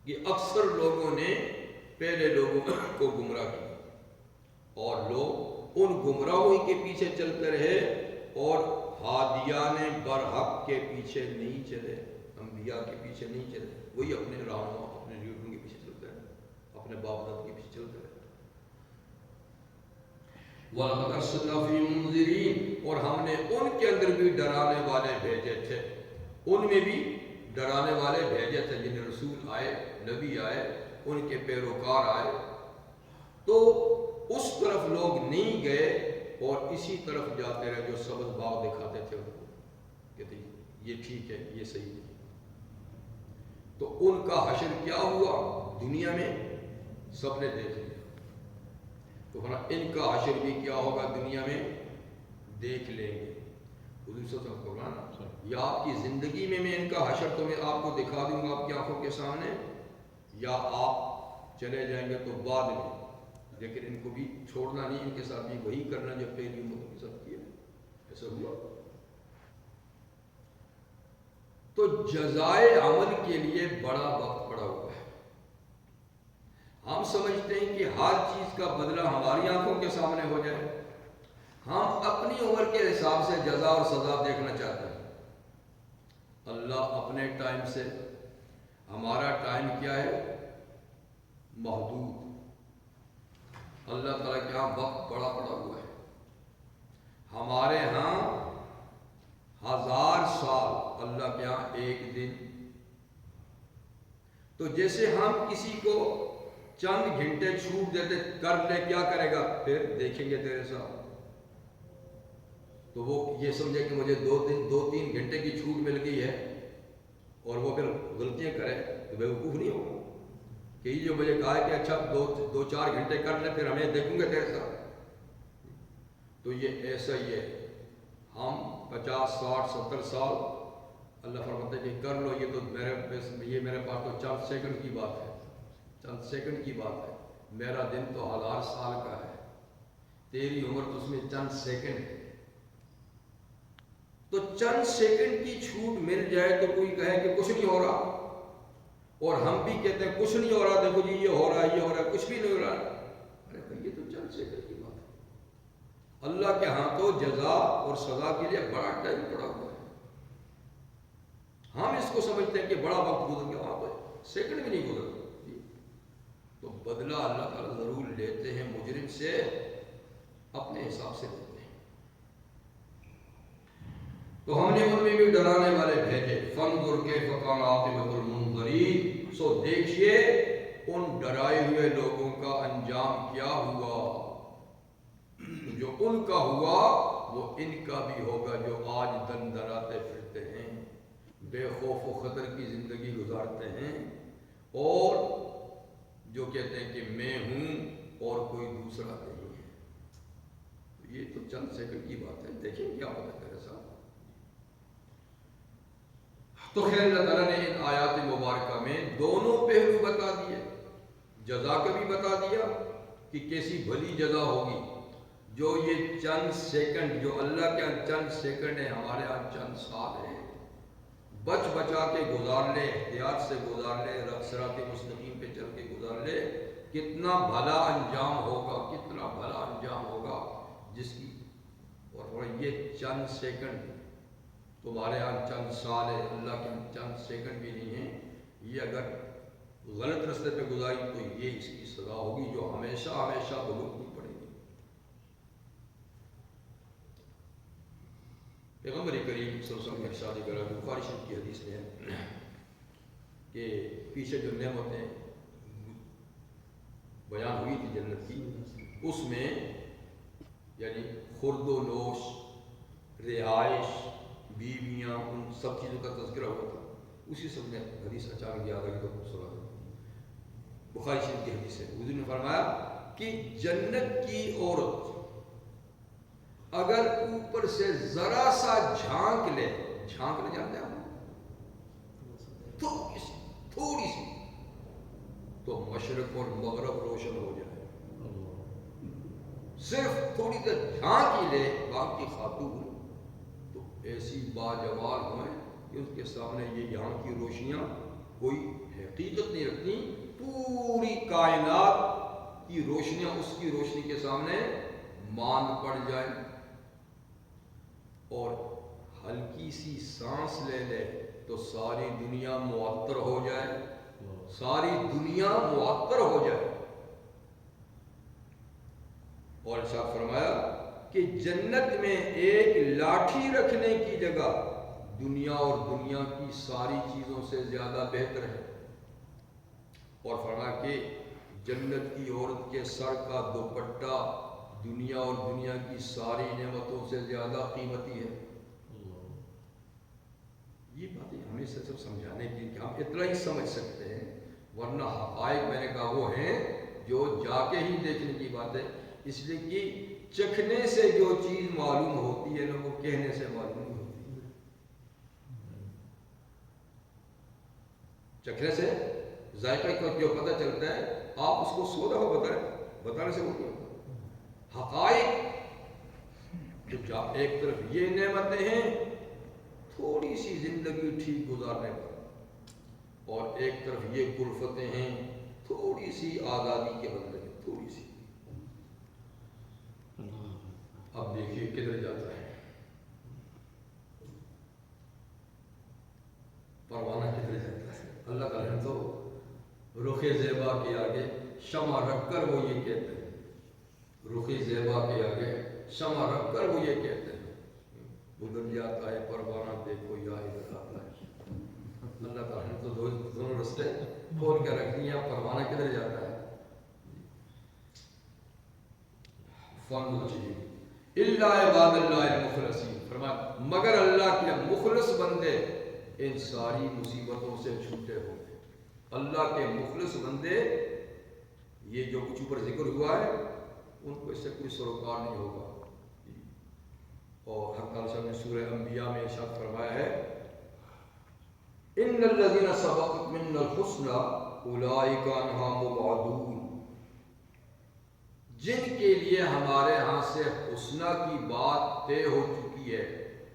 کہ اکثر لوگوں نے پہلے لوگوں کو گمراہ کیا، اور لوگ ان گمراہوں کے پیچھے چلتے رہے، اور ہادیان برحق کے پیچھے نہیں چلے، انبیاء کے پیچھے نہیں چلے، وہی اپنے رہنما اپنے لیڈروں کے پیچھے چلتے رہے، اپنے باپ دادا کے پیچھے چلتے رہے۔ وَلَقَدْ أَرْسَلْنَا فِيهِم مُنذِرِينَ، اور ہم نے ان کے اندر بھی ڈرانے والے بھیجے تھے، ان میں بھی ڈرانے والے بھیجے تھے، جن رسول آئے، نبی آئے، ان کے پیروکار آئے، تو اس طرف لوگ نہیں گئے اور اسی طرف جاتے رہے جو سبز باغ دکھاتے تھے ان کو، کہتے یہ ٹھیک ہے، یہ صحیح نہیں۔ تو ان کا حشر کیا ہوا دنیا میں سب نے دیکھ لیا، تو ان کا حشر بھی کیا ہوگا دنیا میں دیکھ لیں گے۔ حضور صلی اللہ علیہ وسلم فرمانا یا آپ کی زندگی میں ان کا حشر تو میں آپ کو دکھا دوں گا آپ کی آنکھوں کے سامنے، یا آپ چلے جائیں گے تو بعد میں، لیکن ان کو بھی چھوڑنا نہیں، ان کے ساتھ بھی وہی کرنا جو پہلی امتوں کے ساتھ کیا۔ ایسا ہوا تو جزائے عمل کے لیے بڑا وقت پڑا ہوا ہے۔ ہم سمجھتے ہیں کہ ہر چیز کا بدلہ ہماری آنکھوں کے سامنے ہو جائے، ہم اپنی عمر کے حساب سے جزا اور سزا دیکھنا چاہتے ہیں۔ اللہ اپنے ٹائم سے، ہمارا ٹائم کیا ہے محدود، اللہ تعالیٰ کے یہاں وقت بڑا پڑا ہوا ہے، ہمارے ہاں 1000 سال، اللہ کے یہاں ایک دن۔ تو جیسے ہم کسی کو چند گھنٹے چھوٹ دیتے، کر لے کیا کرے گا، پھر دیکھیں گے تیرے ساتھ، تو وہ یہ سمجھے کہ مجھے 2-3 گھنٹے کی چھوٹ مل گئی ہے اور وہ پھر غلطیاں کرے تو بیوقوف نہیں ہوگا کہ یہ جو مجھے کہا ہے کہ اچھا 2-4 گھنٹے کر لے پھر ہمیں دیکھوں گے تیرے ساتھ۔ تو یہ ایسا ہی ہے، ہم 50 60 70 سال اللہ فرماتا ہے کہ کر لو، یہ تو میرے پاس تو چند سیکنڈ کی بات ہے، چند سیکنڈ کی بات ہے، میرا دن تو 1000 سال کا ہے، تیری عمر تو اس میں چند سیکنڈ ہے۔ تو چند سیکنڈ کی چھوٹ مل جائے تو کوئی کہے کہ کچھ نہیں ہو رہا، اور ہم بھی کہتے ہیں کچھ نہیں ہو رہا، دیکھو جی یہ ہو رہا ہے، یہ ہو رہا ہے، کچھ بھی نہیں ہو رہا۔ ارے بھائی یہ تو چند سیکنڈ کی بات ہے، اللہ کے ہاں تو جزا اور سزا کے لیے بڑا ٹائم پڑا ہوا ہے۔ ہم اس کو سمجھتے ہیں کہ بڑا وقت گزر گیا، وہاں پہ سیکنڈ بھی نہیں گزرتا۔ تو بدلہ اللہ تعالیٰ ضرور لیتے ہیں مجرم سے، اپنے حساب سے لیتے ہیں۔ تو ہم نے ان میں بھی ڈرانے والے بھیجے، فانظر کیف کان عاقبۃ المنذرین، سو دیکھیے ان ڈرائے ہوئے لوگوں کا انجام کیا ہوا۔ جو ان کا ہوا وہ ان کا بھی ہوگا، جو آج دن دراتے پھرتے ہیں، بے خوف و خطر کی زندگی گزارتے ہیں، اور جو کہتے ہیں کہ میں ہوں اور کوئی دوسرا نہیں ہے۔ یہ تو چند سیکنڈ کی بات ہے، دیکھیں کیا ہوتا ہے میرے ساتھ۔ تو خیر اللہ تعالیٰ نے ان آیات مبارکہ میں دونوں پہلو بتا دیے، جزا کا بھی بتا دیا کہ کیسی بھلی جزا ہوگی، جو یہ چند سیکنڈ، جو اللہ کے ہاں چند سیکنڈ ہیں، ہمارے ہاں چند سال ہیں، بچ بچا کے گزار لے، احتیاط سے گزار لے، صراط مستقیم پہ چل کے گزار لے، کتنا بھلا انجام ہوگا، کتنا بھلا انجام ہوگا جس کی۔ اور یہ چند سیکنڈ تمہارے ہاں چند سال ہے، اللہ کے ہاں چند سیکنڈ بھی نہیں ہیں، یہ اگر غلط رستے پہ گزاری تو یہ اس کی سزا ہوگی جو ہمیشہ ہمیشہ بھگتنی پڑے گی۔ پیغمبر کریم صلی اللہ علیہ وسلم نے ارشاد کرا، بخاری شریف کی حدیث میں ہے کہ پیچھے جو نعمتیں بیان ہوئی تھی جنت کی، اس میں یعنی خورد و نوش، رہائش، بیویاں، ان سب چیزوں کا تذکرہ ہوا تھا۔ اسی سب میں حدیث اچانک یاد آئی تو سنا دیں، بخاری شریف کی حدیث ہے۔ حضور نے فرمایا کہ جنت کی عورت اگر اوپر سے ذرا سا جھانک لے، جھانکنا جانتے ہیں آپ، تھوڑی سی، تو مشرق اور مغرب روشن ہو جائے۔ صرف تھوڑی دیر جھانک ہی لے باقی خاتون تو ایسی باجمال ہوئیں کہ اس کے سامنے یہ یہاں کی روشنیاں کوئی حقیقت نہیں رکھتی، پوری کائنات کی روشنیاں اس کی روشنی کے سامنے مان پڑ جائیں، اور ہلکی سی سانس لے لے تو ساری دنیا معطر ہو جائے، ساری دنیا معطر ہو جائے۔ اور ارشاد فرمایا کہ جنت میں ایک لاٹھی رکھنے کی جگہ دنیا اور دنیا کی ساری چیزوں سے زیادہ بہتر ہے۔ اور فرمایا کہ جنت کی عورت کے سر کا دوپٹہ دنیا اور دنیا کی ساری نعمتوں سے زیادہ قیمتی ہے۔ یہ باتیں ہمیں سے سب سمجھانے کی کہ ہم اتنا ہی سمجھ سکتے ہیں، ورنہ حقائق میں نے کہا وہ ہیں جو جا کے ہی دیکھنے کی بات ہے. اس لیے کہ چکھنے سے جو چیز معلوم ہوتی ہے نا وہ کہنے سے معلوم نہیں ہوتی. چکھنے سے ذائقہ کا جو پتہ چلتا ہے، آپ اس کو 100 دفعہ بتانے سے وہ نہیں ہوتا. حقائق جو ایک طرف یہ نعمتیں ہیں تھوڑی سی زندگی ٹھیک گزارنے پر، اور ایک طرف یہ کلفتیں ہیں تھوڑی سی آزادی کے بدلے میں، تھوڑی سی. اب دیکھیے کدھر جاتا ہے پروانہ، کدھر جاتا ہے. اللہ کا رحم تو رخ زیبا کے آگے شمع رکھ کر وہ یہ کہتے ہیں، رخ زیبا کے آگے شمع رکھ کر وہ یہ کہتے ہیں، گزر جاتا ہے پروانہ دیکھو یا ادھر آتا ہے. اللہ کا رحم تو دونوں رستے کھول کے رکھ دیا، پروانہ کدھر جاتا ہے. فن جی اللہ عباد اللہ المخلصین، فرمایا مگر اللہ کے مخلص بندے ان ساری مصیبتوں سے چھوٹے ہوں گے. اللہ کے مخلص بندے، یہ جو کچھ اوپر ذکر ہوا ہے ان کو اس سے کوئی سروکار نہیں ہوگا. اور حق تعالیٰ نے سورہ انبیاء میں ارشاد فرمایا ہے ان الذین سبقت منا الحسنی اولئک عنہا مبعدون، جن کے لیے ہمارے ہاں سے حسنہ کی بات طے ہو چکی ہے.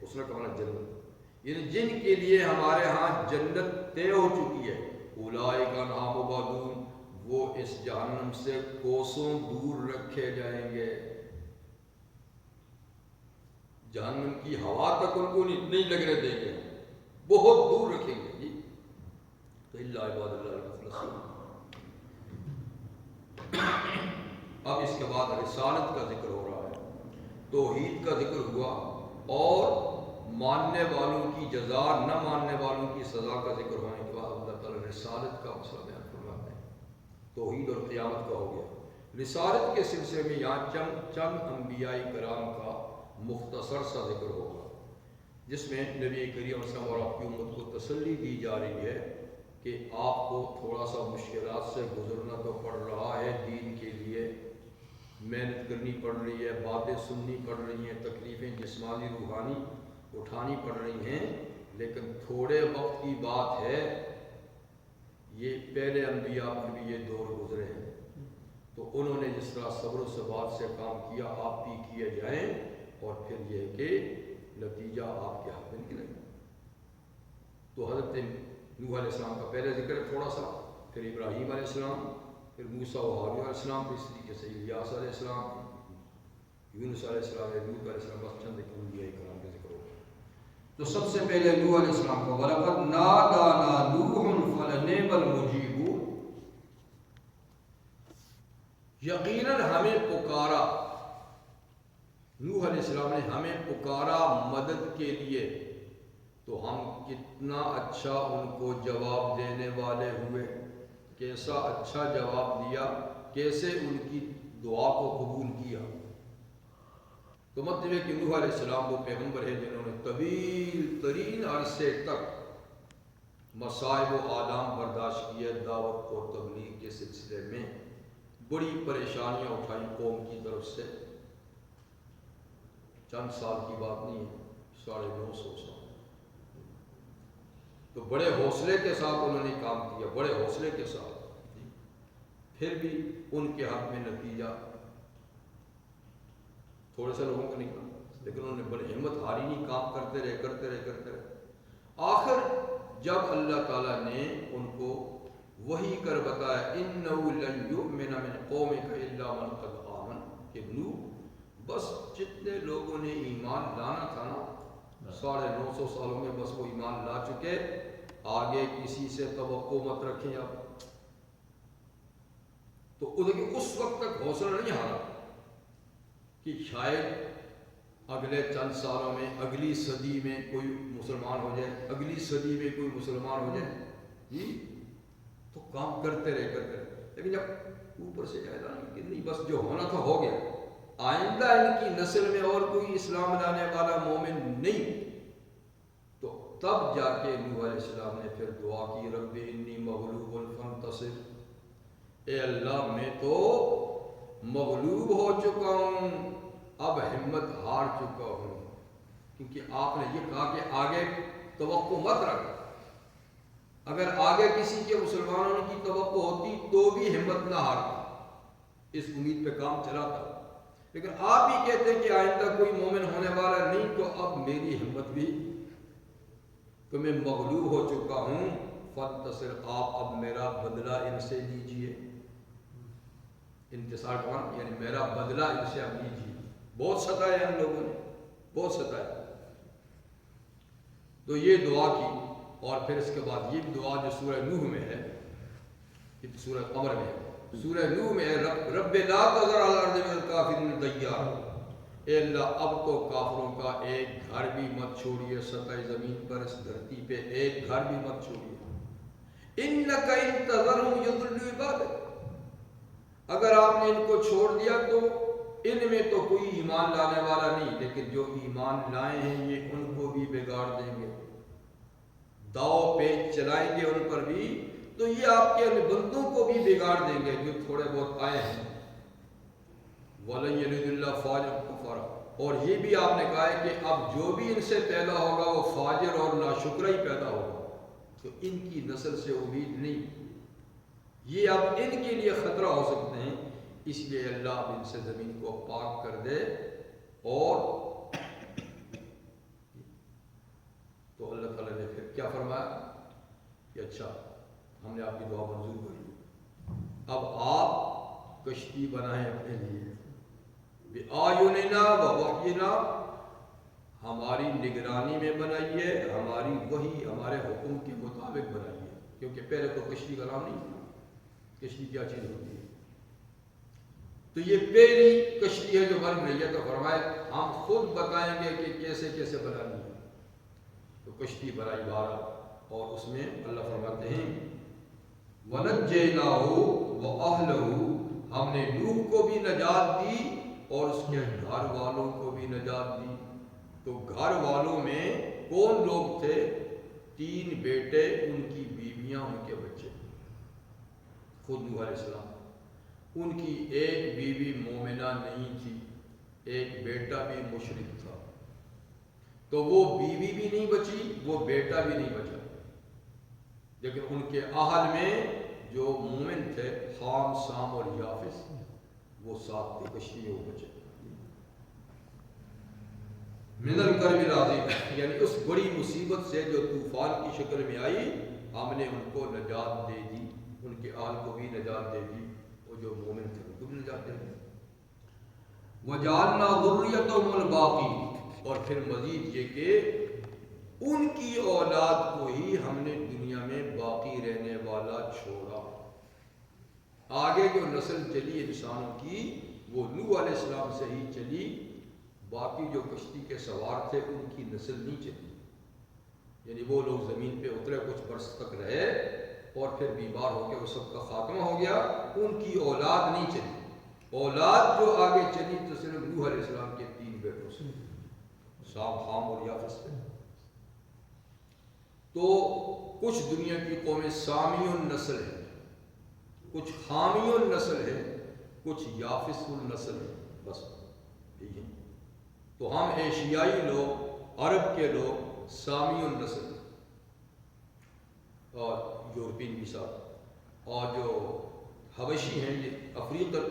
حسنہ کا معنی جنت، یعنی جن کے لیے ہمارے ہاں جنت طے ہو چکی ہے، اولئک عنہا مبعدون، وہ اس جہنم سے کوسوں دور رکھے جائیں گے. جہنم کی ہوا تک ان کو نہیں لگنے دیں گے، بہت دور رکھیں گے. جی تو اللہ عباد اللہ المخلصین. اب اس کے بعد رسالت کا ذکر ہو رہا ہے، توحید کا ذکر ہوا، اور ماننے والوں کی جزا، نہ ماننے والوں کی سزا کا ذکر ہونے کے بعد اللہ تعالیٰ رسالت کا مسئلہ بیان فرماتے ہیں. توحید اور قیامت کا ہو گیا. رسالت کے سلسلے میں یہاں چند انبیاء کرام کا مختصر سا ذکر ہوگا، جس میں نبی کریم صلی اللہ علیہ وسلم اور آپ کی امت کو تسلی دی جا رہی ہے کہ آپ کو تھوڑا سا مشکلات سے گزرنا تو پڑ رہا ہے، دین کے لیے محنت کرنی پڑ رہی ہے، باتیں سننی پڑ رہی ہیں، تکلیفیں جسمانی روحانی اٹھانی پڑ رہی ہیں، لیکن تھوڑے وقت کی بات ہے. یہ پہلے انبیاء پر بھی یہ دور گزرے ہیں، تو انہوں نے جس طرح صبر و ثبات سے کام کیا، آپ بھی کیے جائیں، اور پھر یہ کہ نتیجہ آپ کے ہاتھ میں نکلے گا. تو حضرت نوح علیہ السلام کا پہلے ذکر تھوڑا سا، پھر ابراہیم علیہ السلام، پھر موسیٰ و ہارون علیہ السلام، پھر اس طریقے سے الیاس علیہ السلام، یونس علیہ السلام، لوط علیہ السلام، بس چند انبیاء کرام کا ذکر ہوگا. تو سب سے پہلے نوح علیہ السلام کو وَلَقَدْ نَادَانَا نُوحٌ فَلَنِعْمَ الْمُجِيبُونَ، یقیناً ہمیں پکارا، نوح علیہ السلام نے ہمیں پکارا مدد کے لیے، تو ہم کتنا اچھا ان کو جواب دینے والے ہوئے. کیسا اچھا جواب دیا، کیسے ان کی دعا کو قبول کیا. تو مطلب ہے کہ نوح علیہ السلام وہ پیغمبر ہے جنہوں نے طویل ترین عرصے تک مصائب و آلام برداشت کیے، دعوت اور تبلیغ کے سلسلے میں بڑی پریشانیاں اٹھائی قوم کی طرف سے. چند سال کی بات نہیں ہے، 950 سال. تو بڑے حوصلے کے ساتھ انہوں نے کام کیا، بڑے حوصلے کے ساتھ. پھر بھی ان کے ہاتھ میں نتیجہ تھوڑے سے لوگوں کا نکلا، لیکن انہوں نے بڑی ہمت ہاری نہیں، کام کرتے رہے. آخر جب اللہ تعالیٰ نے ان کو وحی کر بتایا اِنَّهُ لَن يُؤْمِنَ مِنْ قَوْمِكَ إِلَّا مَنْ قَدْ آمَنَ، کہ نوح بس جتنے لوگوں نے ایمان لانا تھا نا 950 سالوں میں بس وہ ایمان لا چکے، آگے کسی سے توقع مت رکھیں آپ. تو اس وقت تک حوصلہ نہیں ہارا کہ شاید اگلے چند سالوں میں، اگلی صدی میں کوئی مسلمان ہو جائے، اگلی صدی میں کوئی مسلمان ہو جائے. جی تو کام کرتے رہے. لیکن جب اوپر سے اعلان کہ نہیں بس جو ہونا تھا ہو گیا، آئندہ ان کی نسل میں اور کوئی اسلام لانے والا مومن نہیں، تو تب جا کے نوح علیہ السلام نے پھر دعا کی، رب انی مغلوب فانتصر، اے اللہ میں تو مغلوب ہو چکا ہوں، اب ہمت ہار چکا ہوں. کیونکہ آپ نے یہ کہا کہ آگے توقع مت رکھ. اگر آگے کسی کے مسلمانوں کی توقع ہوتی تو بھی ہمت نہ ہارتا، اس امید پہ کام چلاتا. لیکن آپ ہی کہتے ہیں کہ آئندہ کوئی مومن ہونے والا نہیں، تو اب میری ہمت بھی کہ میں مغلوب ہو چکا ہوں. فانتصر، آپ اب میرا بدلہ ان سے لیجئے. انتصار کا یعنی میرا بدلہ ان سے اب لیجئے. بہت ستایا ہم لوگوں نے، بہت ستایا. تو یہ دعا کی. اور پھر اس کے بعد یہ دعا جو سورہ نوح میں ہے، یہ سورہ قمر میں ہے، سورہ نوح میں ہے، رب لا تذر علی الارض من الکافرین دیارا، اے اللہ اب تو کافروں کا ایک گھر بھی مت چھوڑیے سطح زمین پر، اس دھرتی پہ ایک گھر بھی مت چھوڑیے. انک ان تذرهم یضلوا عبادک، اگر آپ نے ان کو چھوڑ دیا تو ان میں تو کوئی ایمان لانے والا نہیں، لیکن جو ایمان لائے ہیں یہ ان کو بھی بگاڑ دیں گے، داؤ پیچ چلائیں گے ان پر بھی، تو یہ آپ کے ان بندوں کو بھی بگاڑ دیں گے جو تھوڑے بہت آئے ہیں. وَلَن يَلِدَ اللَّهُ فَاجِرًا كَفَّارًا، اور یہ بھی آپ نے کہا ہے کہ اب جو بھی ان سے پیدا ہوگا وہ فاجر اور ناشکرہ ہی پیدا ہوگا، تو ان کی نسل سے امید نہیں، یہ اب ان کے لیے خطرہ ہو سکتے ہیں. اس لیے اللہ اب ان سے زمین کو پاک کر دے. اور تو اللہ تعالیٰ نے پھر کیا فرمایا کہ اچھا ہم نے آپ کی دعا منظور کری، اب آپ کشتی بنائیں اپنے لیے، بِآیُنِنَا وَوَحْیِنَا، ہماری نگرانی میں بنائیے، ہماری وحی ہمارے حکم کے مطابق بنائیے. کیونکہ پہلے تو کشتی کا نام نہیں تھا، کشتی کیا چیز ہوتی ہے. تو یہ پہلی کشتی ہے جو بن رہی ہے، تو فرمائے ہم خود بتائیں گے کہ کیسے کیسے بنانی ہے. تو کشتی بنائی بارہ، اور اس میں اللہ فرماتے ہیں وَنَجَّيْنَاهُ وَأَهْلَهُ، ہم نے نوح کو بھی نجات دی اور اس کے گھر والوں کو بھی نجات دی. تو گھر والوں میں کون لوگ تھے؟ 3 بیٹے، ان کی بیویاں، ان کے بچے. خود نوح علیہ السلام، ان کی ایک بیوی مومنہ نہیں تھی، ایک بیٹا بھی مشرک تھا. تو وہ بیوی بھی نہیں بچی، وہ بیٹا بھی نہیں بچا. لیکن ان کے اہل میں جو مومن تھے، حام، سام اور یافس، وہ 7 تھے، کشتی میں وہ بچے. من الکرب العظیم، یعنی اس بڑی مصیبت سے جو طوفان کی شکل میں آئی، ہم نے ان کو نجات دے دی، ان کے آل کو بھی نجات دے دی، اور جو مومن تھے ان کو بھی نجات دے دی. وَجَعَلْنَا ذُرِّيَّتَهُمُ الْبَاقِينَ، اور پھر مزید یہ کہ ان کی اولاد کو ہی ہم نے دنیا میں باقی رہنے والا چھوڑا. آگے جو نسل چلی انسانوں کی وہ نوح علیہ السلام سے ہی چلی، باقی جو کشتی کے سوار تھے ان کی نسل نہیں چلی. یعنی وہ لوگ زمین پہ اترے، کچھ برس تک رہے، اور پھر بیمار ہو کے وہ سب کا خاتمہ ہو گیا. ان کی اولاد نہیں چلی. اولاد جو آگے چلی تو صرف نوح علیہ السلام کے 3 بیٹوں سے، سام، حام اور یافس سے. تو کچھ دنیا کی قومیں سامی النسل ہے، کچھ حامی النسل ہے، کچھ یافس النسل ہے، بس یہی ہے. تو ہم ایشیائی لوگ، عرب کے لوگ سامی النسل اور یورپین بھی ساتھ، اور جو حبشی ہیں یہ افریقہ،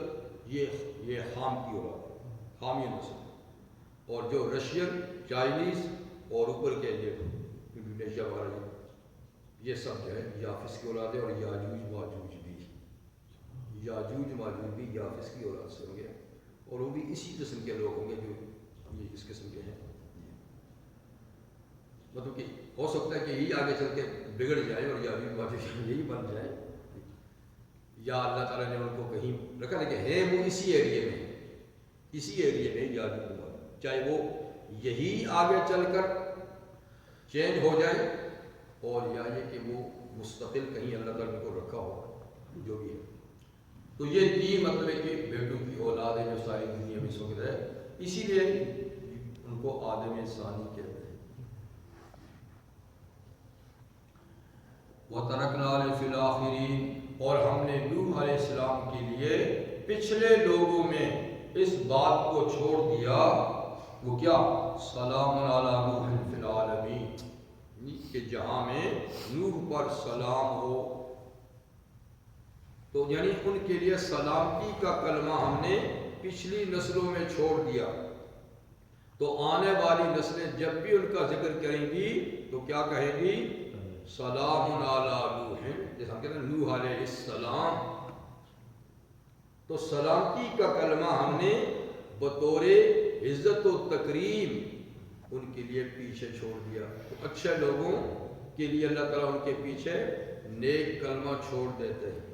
یہ حام کی اولاد ہے، حامی النسل. اور جو رشین، چائنیز اور اوپر کے یہ انڈونیشیا وغیرہ، یہ سب جو ہے یافس کی اولاد ہے. اور یاجوج ماجوج بھی، یاجوج ماجوج بھی یافس کی اولاد سے ہوں گے، اور وہ بھی اسی قسم کے لوگ ہوں گے جو یہ اس قسم کے ہیں. مطلب کہ ہو سکتا ہے کہ یہی آگے چل کے بگڑ جائے اور یاجوج ماجوج یہی بن جائے، یا اللہ تعالیٰ نے ان کو کہیں رکھا. لیکن ہے وہ اسی ایریے میں، اسی ایریے میں یاجوج ماجوج، چاہے وہ یہی آگے چل کر چینج ہو جائے، اور یا یہ کہ وہ مستقل کہیں اللہ تعالیٰ نے کو رکھا ہو، جو بھی ہے. تو یہ 3 مطلب ہے کہ بیٹوں کی اولاد ہے جو ساری دنیا میں اس وقت ہے، اسی لیے ان کو آدم ثانی کہتے ہیں. وَتَرَكْنَا عَلَيْهِ فِي الْآخِرِينَ، اور ہم نے نوح علیہ السلام کے لیے پچھلے لوگوں میں اس بات کو چھوڑ دیا، وہ کیا؟ سلام علی نوح فی العالمین، کہ جہاں میں نوح پر سلام ہو، تو یعنی ان کے لیے سلامتی کا کلمہ ہم نے پچھلی نسلوں میں چھوڑ دیا، تو آنے والی نسلیں جب بھی ان کا ذکر کریں گی تو کیا کہیں گی؟ سلام علی نوح، جیسے ہم کہتے ہیں نوح علیہ السلام۔ تو سلامتی کا کلمہ ہم نے بطور عزت و تکریم ان کے لیے پیچھے چھوڑ دیا۔ تو اچھے لوگوں کے لیے اللہ تعالیٰ ان کے پیچھے نیک کلمہ چھوڑ دیتے ہیں،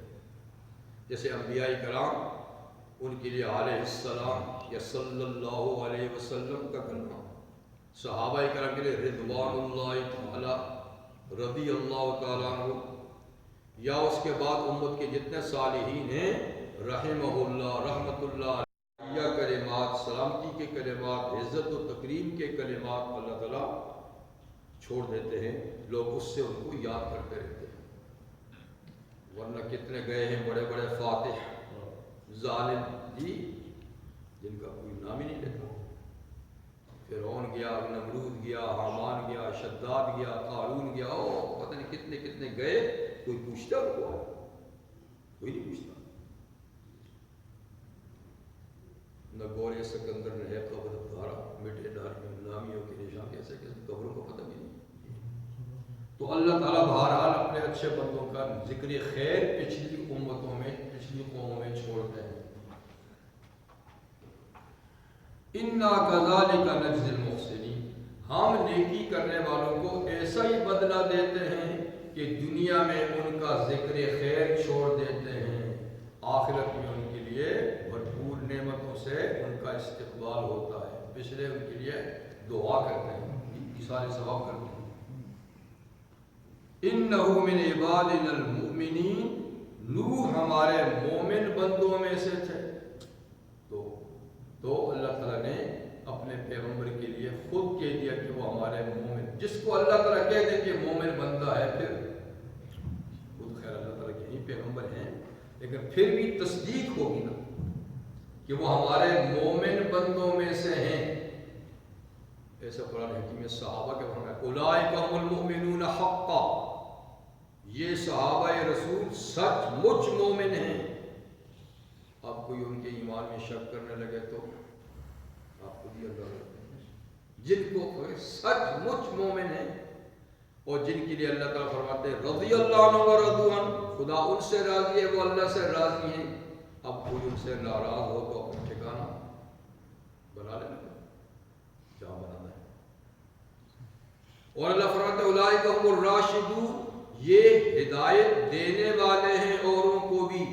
جیسے انبیاء کرام ان کے لیے علیہ السلام یا صلی اللہ علیہ وسلم کا کلمہ، صحابہ کرام کے لیے رضوان اللہ تعالی رضی اللہ تعالیٰ عنہ، یا اس کے بعد امت کے جتنے صالحین ہیں رحمہ اللہ رحمۃ اللہ علیہ، یا کلمات سلامتی کے کلمات عزت و تکریم کے کلمات اللہ تعالیٰ چھوڑ دیتے ہیں، لوگ اس سے ان کو یاد کرتے رہتے ہیں۔ ورنہ کتنے گئے ہیں بڑے بڑے فاتح ظالم جی جن کا کوئی نام ہی نہیں لیتا، فرعون گیا، نمرود گیا، حامان گیا، شداد گیا، قارون گیا، پتہ نہیں کتنے کتنے گئے، کوئی پوچھتا ان کو؟ کوئی نہیں پوچھتا۔ نہ گورے سکندر نے ہے قبر دھارا، مٹے ڈاریوں نامیوں کے نشان، کیسے کیسے قبروں کو پتہ بھی نہیں۔ تو اللہ تعالیٰ بہرحال اپنے اچھے بندوں کا ذکر خیر پچھلی امتوں میں پچھلی قوموں میں چھوڑتے ہیں۔ اِنَّا كَذَلِكَ نَجْزِي الْمُحْسِنِينَ، ہم نیکی کرنے والوں کو ایسا ہی بدلہ دیتے ہیں کہ دنیا میں ان کا ذکر خیر چھوڑ دیتے ہیں، آخرت میں ان کے لیے بھرپور نعمتوں سے ان کا استقبال ہوتا ہے، پچھلے ان کے لیے دعا کرتے ہیں، ایثار ثواب کرتے ہیں۔ اِنَّهُ مِنْ عِبَادِنَا الْمُؤْمِنِينَ، نوح ہمارے مومن بندوں میں سے تھے۔ تو اللہ تعالیٰ نے اپنے پیغمبر کے لیے خود کہہ دیا کہ وہ ہمارے مومن، جس کو اللہ تعالیٰ کہہ دے کہ مومن بندہ ہے، پھر خود خیر اللہ تعالیٰ کے ہی پیغمبر ہیں، لیکن پھر بھی تصدیق ہوگی نا کہ وہ ہمارے مومن بندوں میں سے ہیں۔ ایسا قرآن حکیم میں صحابہ کے فرمایا اولئک هم المؤمنون حقا، یہ صحابہ رسول سچ مچ مومن ہیں۔ اب کوئی ان کے ایمان میں شک کرنے لگے تو آپ خود ہی اللہ جن کو سچ مچ مومن ہیں، اور جن کے لیے اللہ تعالیٰ فرماتے ہیں رضی اللہ عنہ و رضوا عنہ، خدا ان سے راضی ہے، وہ اللہ سے راضی ہیں۔ اب کوئی ان سے ناراض ہو تو اپنا ٹھکانہ بنا لینا جہاں بنانا ہے۔ اور اللہ فرماتے ہیں اولئک هم الراشدون، یہ ہدایت دینے والے ہیں، اوروں کو بھی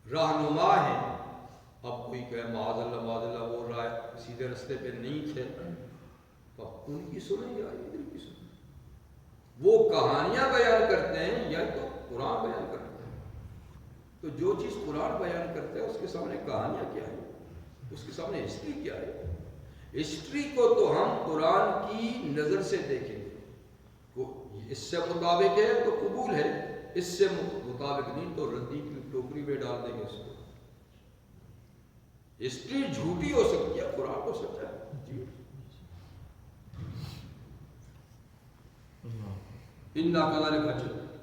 رہنما ہیں۔ اب کوئی کہے معاذ اللہ وہ راہ سیدھے رستے پہ نہیں تھے، تو اب ان کی سنیں یا ادھر کی سنیں؟ وہ کہانیاں بیان کرتے ہیں یا تو قرآن بیان کرتے ہیں؟ تو جو چیز قرآن بیان کرتا ہے اس کے سامنے کہانیاں کیا ہے، اس کے سامنے ہسٹری کیا ہے؟ ہسٹری کو تو ہم قرآن کی نظر سے دیکھیں گے، وہ اس سے مطابق ہے تو قبول ہے، اس سے مطابق نہیں تو ردی کی ٹوکری میں ڈال دیں گے اس کو۔ ہسٹری جھوٹی ہو سکتی ہے، قرآن کو سچا ہے جی۔ اِنَّا كَذَلِكَ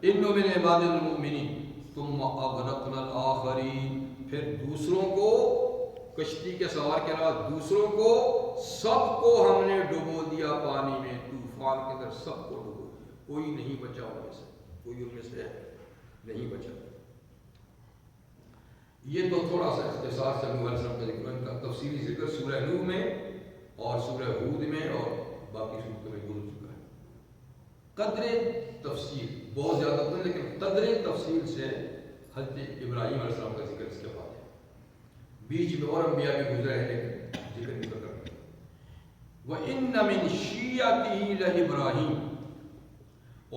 اِنَّ مِنْ عِبَادِنَا الْمُؤْمِنِينَ ثُمَّ أَغْرَقْنَا الْآخَرِينَ، پھر دوسروں کو کشتی کے سوار کے علاوہ دوسروں کو سب کو ہم نے ڈبو دیا پانی میں، طوفان کے اندر سب کو ڈبو دیا، کوئی نہیں بچا ان میں سے، کوئی ان میں سے نہیں بچا۔ یہ تو تھوڑا سا اختصار سے نوح علیہ السلام کا ذکر، ان کا تفصیلی ذکر سورہ نوح میں اور سورہ ہود میں اور باقی صورتوں میں گزر چکا ہے۔ قدر تفصیل بہت زیادہ تو لیکن قدر تفصیل سے حضرت ابراہیم علیہ السلام کا ذکر اس کے بعد ہے، بیچ میں اور انبیاء بھی گزرے ہیں لیکن ذکر نہیں کر رہے۔ وَإِنَّ مِن شِيَّتِهِ لَإِبْرَاهِيمَ،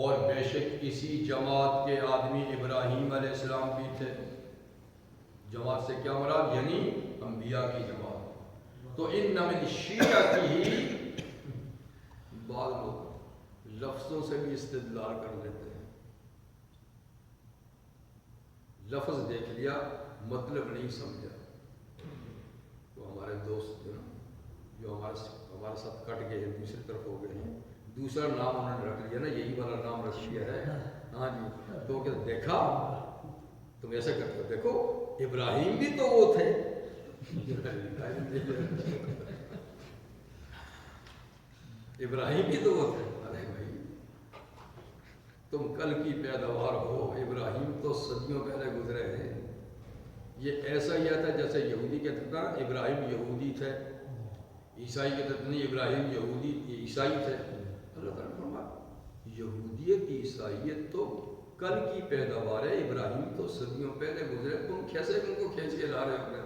اور بے شک اسی جماعت کے آدمی ابراہیم علیہ السلام بھی تھے۔ جماعت سے کیا مراد؟ یعنی انبیاء کی جماعت۔ تو اِنَّ مِن شِيَّتِهِ، بعض لوگ لفظوں سے بھی استدلال کر لیتے ہیں، لفظ دیکھ لیا مطلب نہیں سمجھا. تو ہمارے دوست جو نا جو ہمارے ساتھ کٹ گئے ہیں دوسری طرف ہو گئے ہیں, دوسرا نام انہوں نے رکھ لیا نا, یہی والا نام رکھ لیا ہے. ہاں جی, تو کیا دیکھا تم ایسا کرتے ہو, دیکھو ابراہیم بھی تو وہ تھے. ابراہیم بھی تو وہ تھے. ارے بھائی تم کل کی پیداوار ہو, ابراہیم تو صدیوں پہلے گزرے ہیں. یہ ایسا ہی آتا جیسے یہودی کہتے تھا ابراہیم یہودی تھے, عیسائی کہتے نہیں ابراہیم یہودی عیسائی تھے. اللہ تعالیٰ فرمایا یہودیت عیسائیت تو کل کی پیداوار ہے, ابراہیم تو صدیوں پہلے گزرے, تم کیسے ان کو کھینچ کے لا رہے ہو اپنے.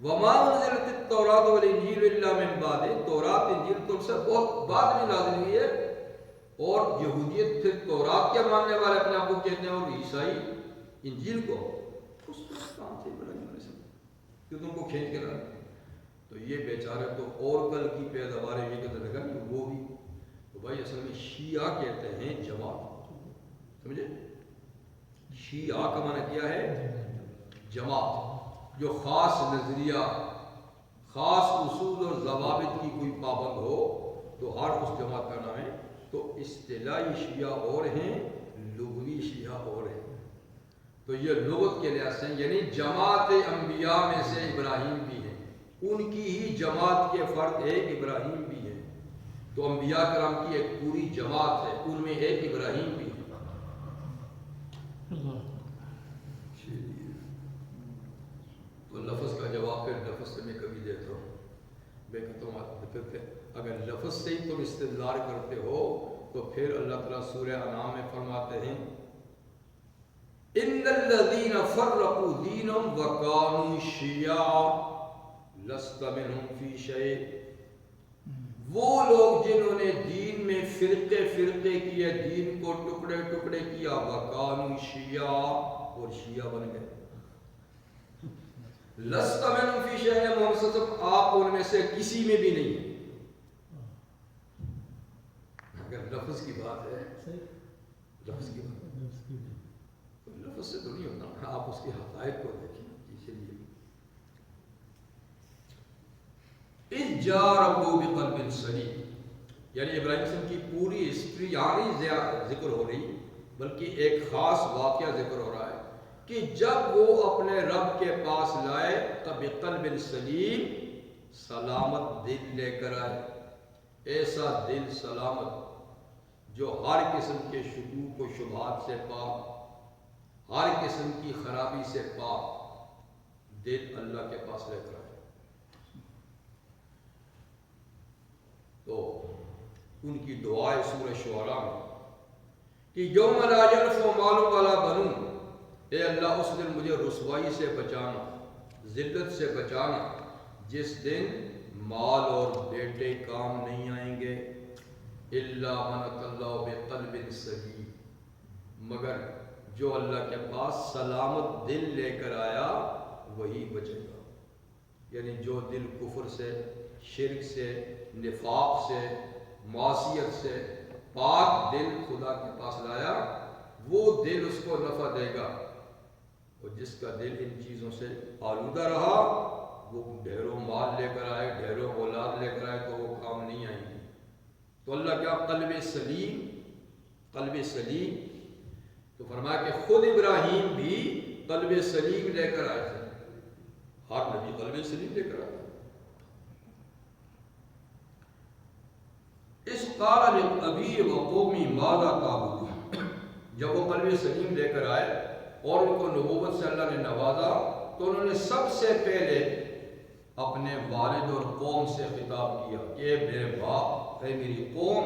وما انزلت التوراۃ والانجیل الا من بعد, تورات انجیل تم سے بہت بعد میں نازل ہوئی ہے. اور یہودیت پھر تورات کے ماننے والے اپنے آپ کو کہتے ہیں, اور عیسائی انجیل کو. اس کام سے ابراہیم علیہ السلام کہ تم کو کھینچ کے لا رہے. تو یہ بیچارے تو اور کل کی پیداوار ہے, یہ کہتے لگا کہ وہ بھی. تو بھائی اصل میں شیعہ کہتے ہیں جماعت, سمجھے. شیعہ کا معنی کیا ہے جماعت, جو خاص نظریہ خاص اصول اور ضوابط کی کوئی پابند ہو تو ہر اس جماعت کا نام ہے. تو اصطلاحی شیعہ اور ہیں, لغوی شیعہ اور ہیں. تو یہ لغت کے لحاظ سے یعنی جماعت انبیاء میں سے ابراہیم بھی ہیں, ان کی ہی جماعت کے فرد ایک ابراہیم بھی ہے. تو انبیاء کرام کی ایک پوری جماعت ہے, ان میں ایک ابراہیم بھی ہے. تو لفظ کا جواب پھر لفظ سے میں کبھی دیتا ہوں. میں کہتا ہوں اگر لفظ سے ہی تم استدلال کرتے ہو تو پھر اللہ تعالیٰ سورہ انعام میں فرماتے ہیں ان الذین فرقوا دینہم وکانوا شیعا لست منہم فی شیء. وہ لوگ جنہوں نے دین میں فرقے فرقے کیے, دین کو ٹکڑے ٹکڑے کیا, وکانوا شیعا, اور شیعہ بن گئے. لست منہم فی شیء, محمد صلی اللہ علیہ وسلم آپ ان میں سے کسی میں بھی نہیں ہیں. اگر لفظ کی بات ہے, لفظ کی بات تو لفظ سے تو نہیں ہوتا, آپ اس کے حقائق کو دیکھیں. چلیے اذ جارحوا بقلب سلیم, یعنی ابراہیم صلی کی پوری ہسٹری یہاں نہیں ذکر ہو رہی, بلکہ ایک خاص واقعہ ذکر ہو رہا ہے کہ جب وہ اپنے رب کے پاس لائے تب بقلب سلیم, سلامت دل لے کر آئے. ایسا دل سلامت جو ہر قسم کے شکوک و شبہات سے پاک, ہر قسم کی خرابی سے پاک دل اللہ کے پاس لے کر آئے. تو ان کی دعائیں سورہ شعراء میں کہ یوم لا ینفع مال ولا بنون, اے اللہ اس دن مجھے رسوائی سے بچانا, ذلت سے بچانا, جس دن مال اور بیٹے کام نہیں آئیں گے. الا من اتى الله بقلب سلیم, مگر جو اللہ کے پاس سلامت دل لے کر آیا وہی بچے گا. یعنی جو دل کفر سے, شرک سے, نفاق سے, معصیت سے پاک دل خدا کے پاس لایا, وہ دل اس کو نفع دے گا. اور جس کا دل ان چیزوں سے آلودہ رہا وہ ڈھیروں مال لے کر آئے, ڈھیروں اولاد لے کر آئے, تو وہ کام نہیں آئیں گے. تو اللہ کیا قلب سلیم, قلب سلیم. تو فرمایا کہ خود ابراہیم بھی قلب سلیم لے کر آئے تھے. ہر نبی قلب سلیم لے کر آئے. اس قال لابی وقومی ماذا تعبدون, جب وہ قلب سلیم لے کر آئے اور ان کو نبوت سے اللہ نے نوازا تو انہوں نے سب سے پہلے اپنے والد اور قوم سے خطاب کیا کہ میرے باپ, اے میری قوم,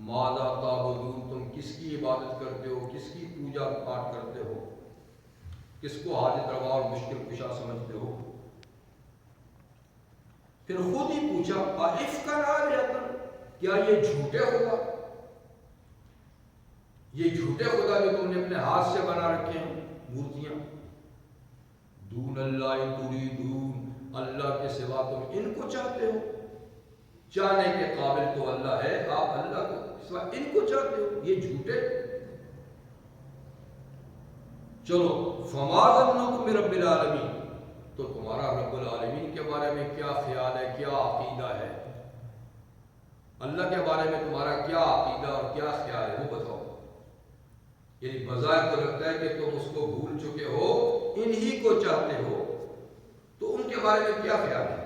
ماذا تعبدون, تم کس کی عبادت کرتے ہو, کس کی پوجا پاٹ کرتے ہو, کس کو حاجت روا اور مشکل کشا سمجھتے ہو. پھر خود ہی پوچھا ائفکا آلہۃ, کیا یہ جھوٹے خدا, یہ جھوٹے خدا جو تم نے اپنے ہاتھ سے بنا رکھے ہیں مورتیاں, دون اللہ تریدون, اللہ کے سوا تم ان کو چاہتے ہو. چاہنے کے قابل تو اللہ ہے, آپ اللہ کو سوا ان کو چاہتے ہو, یہ جھوٹے. چلو فما ظنکم برب العالمین، تو تمہارا رب العالمین کے بارے میں کیا خیال ہے، کیا عقیدہ ہے، اللہ کے بارے میں تمہارا کیا عقیدہ اور کیا خیال ہے وہ بتاؤ۔ یعنی بظاہر تو لگتا ہے کہ تم اس کو بھول چکے ہو، انہی کو چاہتے ہو، تو ان کے بارے میں کیا خیال ہے؟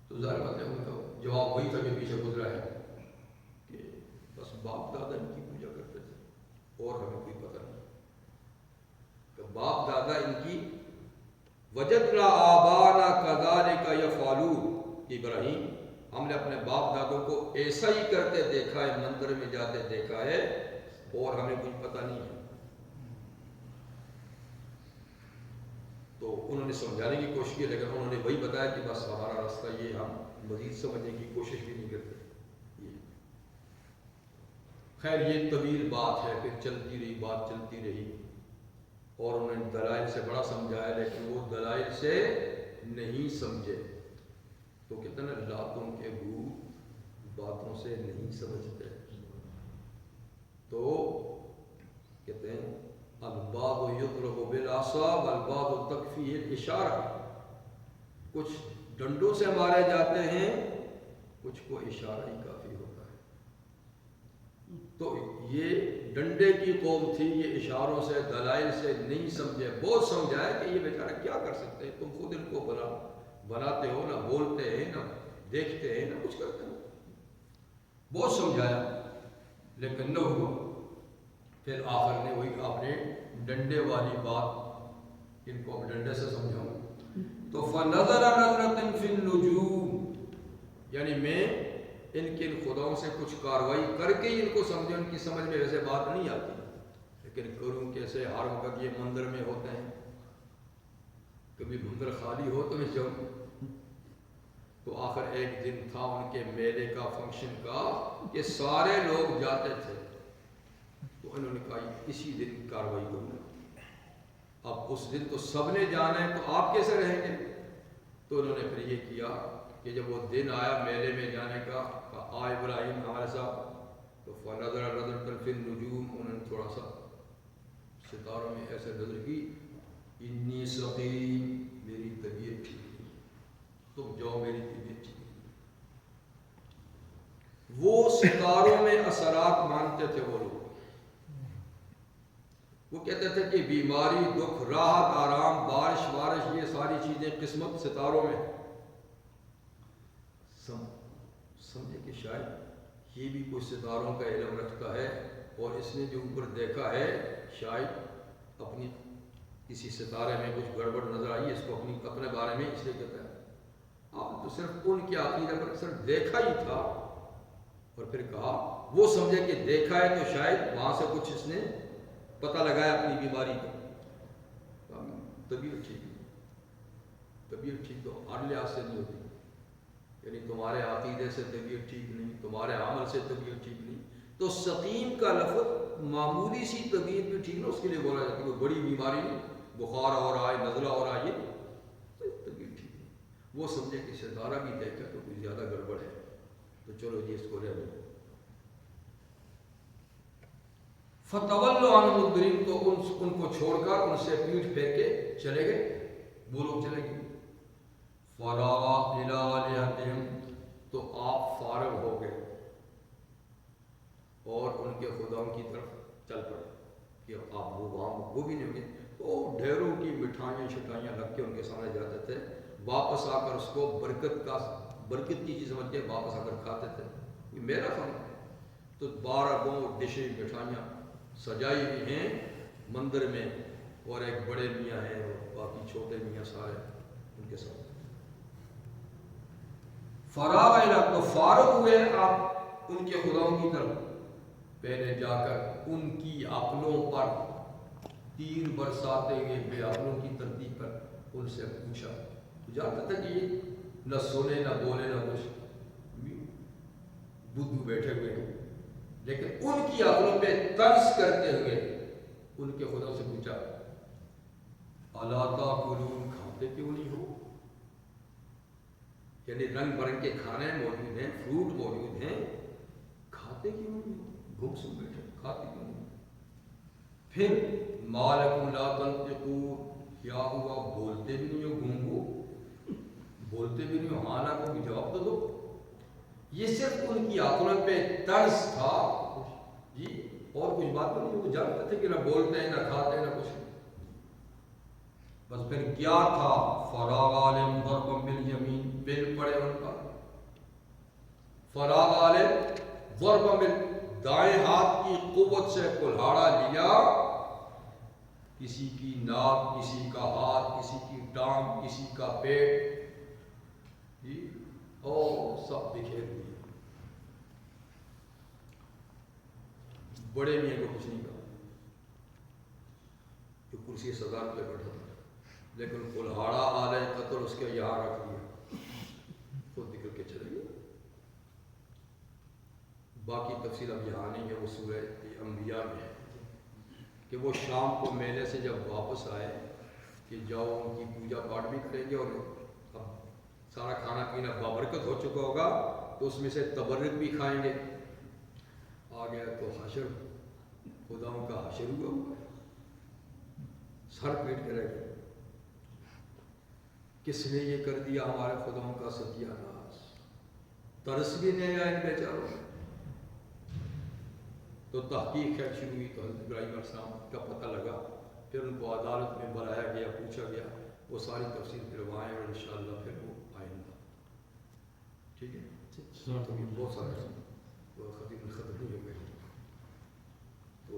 تو ظاہر بات ہے ان کا جواب وہی تھا جو پیچھے گزرا ہے کہ بس باپ دادا ان کی پوجا کرتے تھے اور ہمیں کوئی پتہ نہیں کہ باپ دادا ان کی وجدنا آبانا کذالک یفعلون، ابراہیم ہم نے اپنے باپ دادوں کو ایسا ہی کرتے دیکھا ہے، مندر میں جاتے دیکھا ہے اور ہمیں کچھ پتہ نہیں ہے۔ تو انہوں نے سمجھانے کی کوشش کی لیکن انہوں نے وہی بتایا کہ بس ہمارا راستہ یہ، ہم مزید سمجھنے کی کوشش بھی نہیں کرتے۔ خیر یہ طویل بات ہے، پھر چلتی رہی بات، چلتی رہی اور انہوں نے دلائل سے بڑا سمجھایا لیکن وہ دلائل سے نہیں سمجھے۔ تو کہتے ہیں نا لاتوں کے بھوت باتوں سے نہیں سمجھتے، تو کہتے ہیں البعض یضرب بالعصا والبعض تکفیہ الاشارہ، کچھ ڈنڈوں سے مارے جاتے ہیں، کچھ کو اشارہ ہی کافی ہوتا ہے۔ تو یہ ڈنڈے کی قوم تھی، یہ اشاروں سے دلائل سے نہیں سمجھے۔ بہت سمجھایا کہ یہ بیچارہ کیا کر سکتے ہیں، تم خود ان کو بناتے ہو، نہ بولتے ہیں، نہ دیکھتے ہیں، نہ کچھ کرتے ہیں۔ بہت سمجھایا لیکن نہ ہوا۔ پھر آخر نے وہی اپنے ڈنڈے والی بات، ان کو ڈنڈے سے سمجھاؤں تو فَنَظَرَ نَظْرَةً فِي النُّجُومِ، یعنی میں ان کے خداؤں سے کچھ کاروائی کر کے ان کو سمجھوں، ان کی سمجھ میں ویسے بات نہیں آتی لیکن کروں کیسے، ہر وقت یہ مندر میں ہوتے ہیں، کبھی مندر خالی ہو تو میں جاؤں۔ تو آخر ایک دن تھا ان کے میلے کا، فنکشن کا، کہ سارے لوگ جاتے تھے، تو انہوں نے کہا اسی دن کاروائی کروں گا۔ اب اس دن تو سب نے جانا ہے تو آپ کیسے رہیں گے؟ تو انہوں نے پھر یہ کیا کہ جب وہ دن آیا میلے میں جانے کا، آ ابراہیم ہمارے ساتھ، تو فَنَظَرَ نَظْرَةً فِي النُّجُومِ، انہوں نے تھوڑا سا ستاروں میں ایسے نظر کی، انی سقیم، میری طبیعت ٹھیک نہیں، تم جاؤ میری طبیعت ٹھیک نہیں۔ وہ ستاروں میں اثرات مانتے تھے وہ لوگ، وہ کہتے تھے کہ بیماری، دکھ، راحت، آرام، بارش وارش، یہ ساری چیزیں قسمت ستاروں میں۔ سمجھے کہ شاید یہ بھی کوئی ستاروں کا علم رکھتا ہے اور اس نے جو اوپر دیکھا ہے شاید اپنی کسی ستارے میں کچھ گڑبڑ نظر آئی، اس کو اپنے بارے میں اس لیے کہتا ہے۔ آپ تو صرف ان کے عقیدے پر صرف دیکھا ہی تھا، اور پھر کہا وہ سمجھے کہ دیکھا ہے تو شاید وہاں سے کچھ اس نے پتہ لگایا اپنی بیماری کا۔ طبیعت ٹھیک نہیں، طبیعت ٹھیک تو ہر لحاظ سے نہیں ہوتی، یعنی تمہارے عقیدے سے طبیعت ٹھیک نہیں، تمہارے عمل سے طبیعت ٹھیک نہیں، تو سقیم کا لفظ معمولی سی طبیعت بھی ٹھیک نہ اس کے لیے بولا جاتا ہے، کوئی بڑی بیماری نہیں، بخار ہو رہا ہے، نزلہ ہو رہا ہے، یہ طبیعت ٹھیک نہیں۔ وہ سمجھے کہ ستارہ بھی دیکھا تو کوئی زیادہ گڑبڑ ہے، تو چلو جی اس کو رہ لو۔ فَتَوَلُّوا عَنْهُ مُدْبِرِينَ، تو ان کو چھوڑ کر ان سے پیٹھ پھیر کے چلے گئے، وہ لوگ چلے گئے۔ فَرَاغَ إِلَىٰ آلِهَتِهِمْ، تو آپ فارغ ہو گئے اور ان کے خداؤں کی طرف چل پڑے کہ آپ وہ بھی نہیں ہوں گے، تو ڈھیروں کی مٹھائیاں شٹائیاں رکھ کے ان کے سامنے جاتے تھے، واپس آ کر اس کو برکت کی چیز سمجھ کے واپس آ کر کھاتے تھے، یہ میرا کھانا ہے۔ تو 12 ڈشیں مٹھائیاں سجائی ہوئی ہیں مندر میں، اور ایک بڑے میاں ہیں اور باقی چھوٹے میاں سارے ان کے ساتھ۔ فراغ الہ، تو فارغ ہوئے آپ ان کے خداؤں کی طرف، پہلے جا کر ان کی عقلوں پر تیر برساتے ہوئے بے عقلوں کی ترتیب پر ان سے پوچھا، جانتا تھا کہ یہ نہ سنے نہ بولے نہ کچھ، بدھو بیٹھے ہوئے ہیں، لیکن ان کی عقلوں پہ طنز کرتے ہوئے ان کے خدا سے پوچھا الا تاکلون، کھاتے کیوں نہیں ہو؟ یعنی رنگ برنگ کے کھانے موجود ہیں، فروٹ موجود ہیں، کھاتے کیوں نہیں ہو؟ گم سم بیٹھے، کھاتے کیوں نہیں؟ پھر مالکم لا تنطقون، کیا ہوا بولتے بھی نہیں ہو، گونگو بولتے بھی نہیں ہو، ہاں نہ کو بھی جواب تو دو۔ یہ صرف ان کی عقل پہ طرز تھا جی، اور کچھ بات نہیں، وہ جانتے تھے کہ نہ بولتے ہیں نہ کھاتے ہیں نہ کچھ نہیں۔ بس پھر کیا تھا، فراغ عالم ضربا بالیمین، بل پڑے ان کا، فراغ عالم ضربا بال، دائیں ہاتھ کی قوت سے کلہاڑا لیا، کسی کی ناک، کسی کا ہاتھ، کسی کی ٹانگ، کسی کا پیٹ جی، اور سب بکھیر دیے۔ بڑے میاں کو کچھ نہیں کہا، جو کرسی صدارت پہ بیٹھا تھا، لیکن کلہاڑا آلے قتل اس کے یہاں رکھ دیا، خود نکل کے چلے گئے۔ باقی تفصیل اب یہاں نہیں ہے، وہ سورہ انبیاء میں ہے کہ وہ شام کو میلے سے جب واپس آئے کہ جاؤ ان کی پوجا پاٹ بھی کریں گے، اور اب سارا کھانا پینا بابرکت ہو چکا ہوگا تو اس میں سے تبرک بھی کھائیں گے۔ آ گیا تو حشر، خداؤں کا حشر ہوا ہوا ہے، سر پیٹ کے رہ گئے، کس نے یہ کر دیا ہمارے خداؤں کا ستیہ ناش، ترس بھی نہیں آیا ان بیچاروں میں۔ تو تحقیق خیر شروع ہوئی، تو حضرت ابراہیم علیہ السلام کا پتہ لگا، پھر ان کو عدالت میں بلایا گیا، پوچھا گیا، وہ ساری تفصیل پھر وہاں ہے، اور انشاءاللہ پھر وہ آئندہ، ٹھیک ہے۔ تو یہ بہت سارے خطیب الخط نہیں ہو گئے، تو